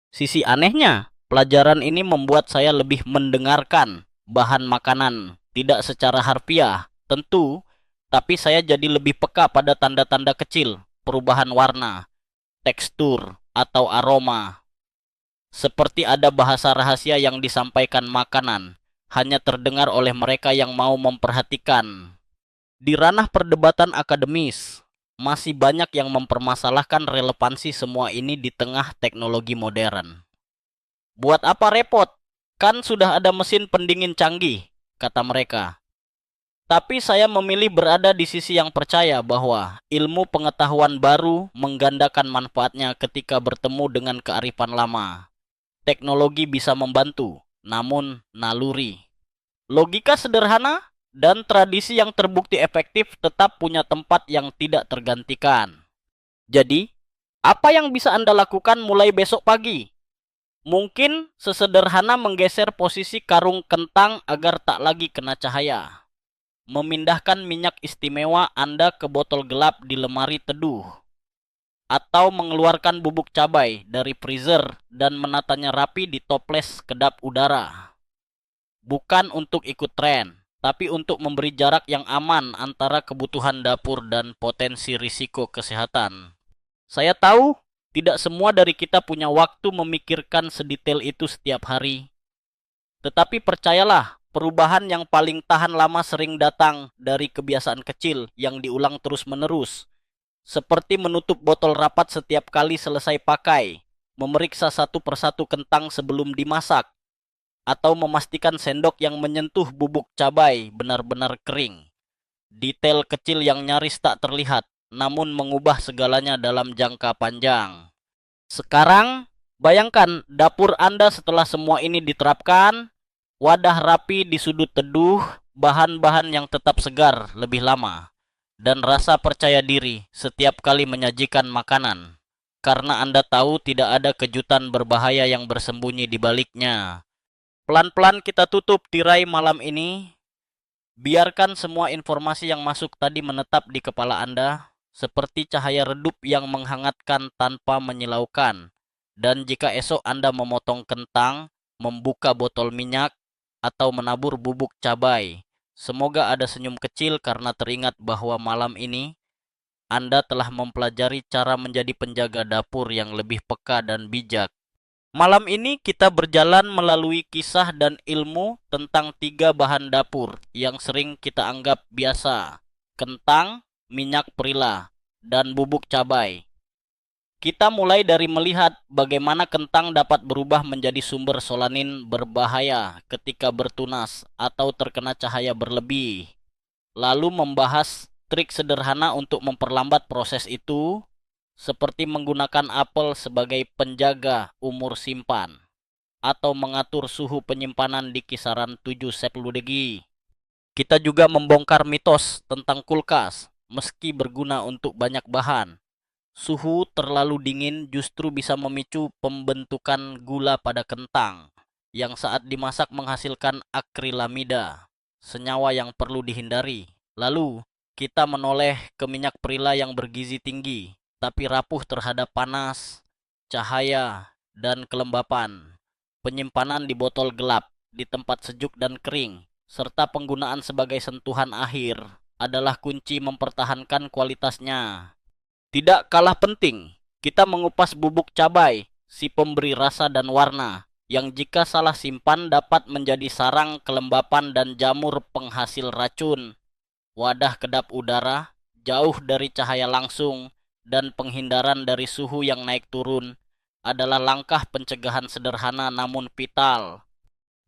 Sisi anehnya, pelajaran ini membuat saya lebih mendengarkan bahan makanan, tidak secara harfiah, tentu, tapi saya jadi lebih peka pada tanda-tanda kecil, perubahan warna, tekstur, atau aroma. Seperti ada bahasa rahasia yang disampaikan makanan, hanya terdengar oleh mereka yang mau memperhatikan. Di ranah perdebatan akademis, masih banyak yang mempermasalahkan relevansi semua ini di tengah teknologi modern. Buat apa repot? Kan sudah ada mesin pendingin canggih, kata mereka. Tapi saya memilih berada di sisi yang percaya bahwa ilmu pengetahuan baru menggandakan manfaatnya ketika bertemu dengan kearifan lama. Teknologi bisa membantu, namun naluri, logika sederhana, dan tradisi yang terbukti efektif tetap punya tempat yang tidak tergantikan. Jadi, apa yang bisa Anda lakukan mulai besok pagi? Mungkin sesederhana menggeser posisi karung kentang agar tak lagi kena cahaya. Memindahkan minyak istimewa Anda ke botol gelap di lemari teduh. Atau mengeluarkan bubuk cabai dari freezer dan menatanya rapi di toples kedap udara. Bukan untuk ikut tren, tapi untuk memberi jarak yang aman antara kebutuhan dapur dan potensi risiko kesehatan. Saya tahu tidak semua dari kita punya waktu memikirkan sedetail itu setiap hari. Tetapi percayalah, perubahan yang paling tahan lama sering datang dari kebiasaan kecil yang diulang terus-menerus. Seperti menutup botol rapat setiap kali selesai pakai, memeriksa satu persatu kentang sebelum dimasak, atau memastikan sendok yang menyentuh bubuk cabai benar-benar kering. Detail kecil yang nyaris tak terlihat, namun mengubah segalanya dalam jangka panjang. Sekarang, bayangkan dapur Anda setelah semua ini diterapkan, wadah rapi di sudut teduh, bahan-bahan yang tetap segar lebih lama, dan rasa percaya diri setiap kali menyajikan makanan. Karena Anda tahu tidak ada kejutan berbahaya yang bersembunyi di baliknya. Pelan-pelan kita tutup tirai malam ini. Biarkan semua informasi yang masuk tadi menetap di kepala Anda, seperti cahaya redup yang menghangatkan tanpa menyilaukan. Dan jika esok Anda memotong kentang, membuka botol minyak, atau menabur bubuk cabai, semoga ada senyum kecil karena teringat bahwa malam ini Anda telah mempelajari cara menjadi penjaga dapur yang lebih peka dan bijak. Malam ini kita berjalan melalui kisah dan ilmu tentang 3 bahan dapur yang sering kita anggap biasa: kentang, minyak perila, dan bubuk cabai. Kita mulai dari melihat bagaimana kentang dapat berubah menjadi sumber solanin berbahaya ketika bertunas atau terkena cahaya berlebih. Lalu membahas trik sederhana untuk memperlambat proses itu, seperti menggunakan apel sebagai penjaga umur simpan atau mengatur suhu penyimpanan di kisaran 7 degi. Kita juga membongkar mitos tentang kulkas. Meski berguna untuk banyak bahan, suhu terlalu dingin justru bisa memicu pembentukan gula pada kentang yang saat dimasak menghasilkan akrilamida, senyawa yang perlu dihindari. Lalu, kita menoleh ke minyak perila yang bergizi tinggi, tapi rapuh terhadap panas, cahaya, dan kelembapan. Penyimpanan di botol gelap, di tempat sejuk dan kering, serta penggunaan sebagai sentuhan akhir adalah kunci mempertahankan kualitasnya. Tidak kalah penting, kita mengupas bubuk cabai, si pemberi rasa dan warna, yang jika salah simpan dapat menjadi sarang kelembapan dan jamur penghasil racun. Wadah kedap udara, jauh dari cahaya langsung, dan penghindaran dari suhu yang naik turun adalah langkah pencegahan sederhana namun vital.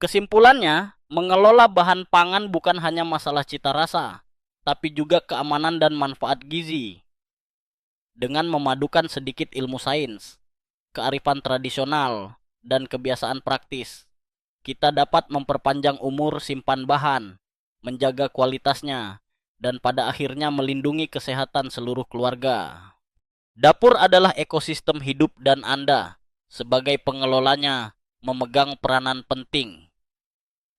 Kesimpulannya, mengelola bahan pangan bukan hanya masalah cita rasa, tapi juga keamanan dan manfaat gizi. Dengan memadukan sedikit ilmu sains, kearifan tradisional, dan kebiasaan praktis, kita dapat memperpanjang umur simpan bahan, menjaga kualitasnya, dan pada akhirnya melindungi kesehatan seluruh keluarga. Dapur adalah ekosistem hidup dan Anda, sebagai pengelolanya, memegang peranan penting.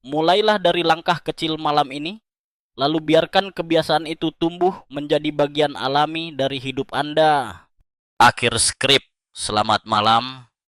Mulailah dari langkah kecil malam ini, lalu biarkan kebiasaan itu tumbuh menjadi bagian alami dari hidup Anda. Akhir skrip, selamat malam.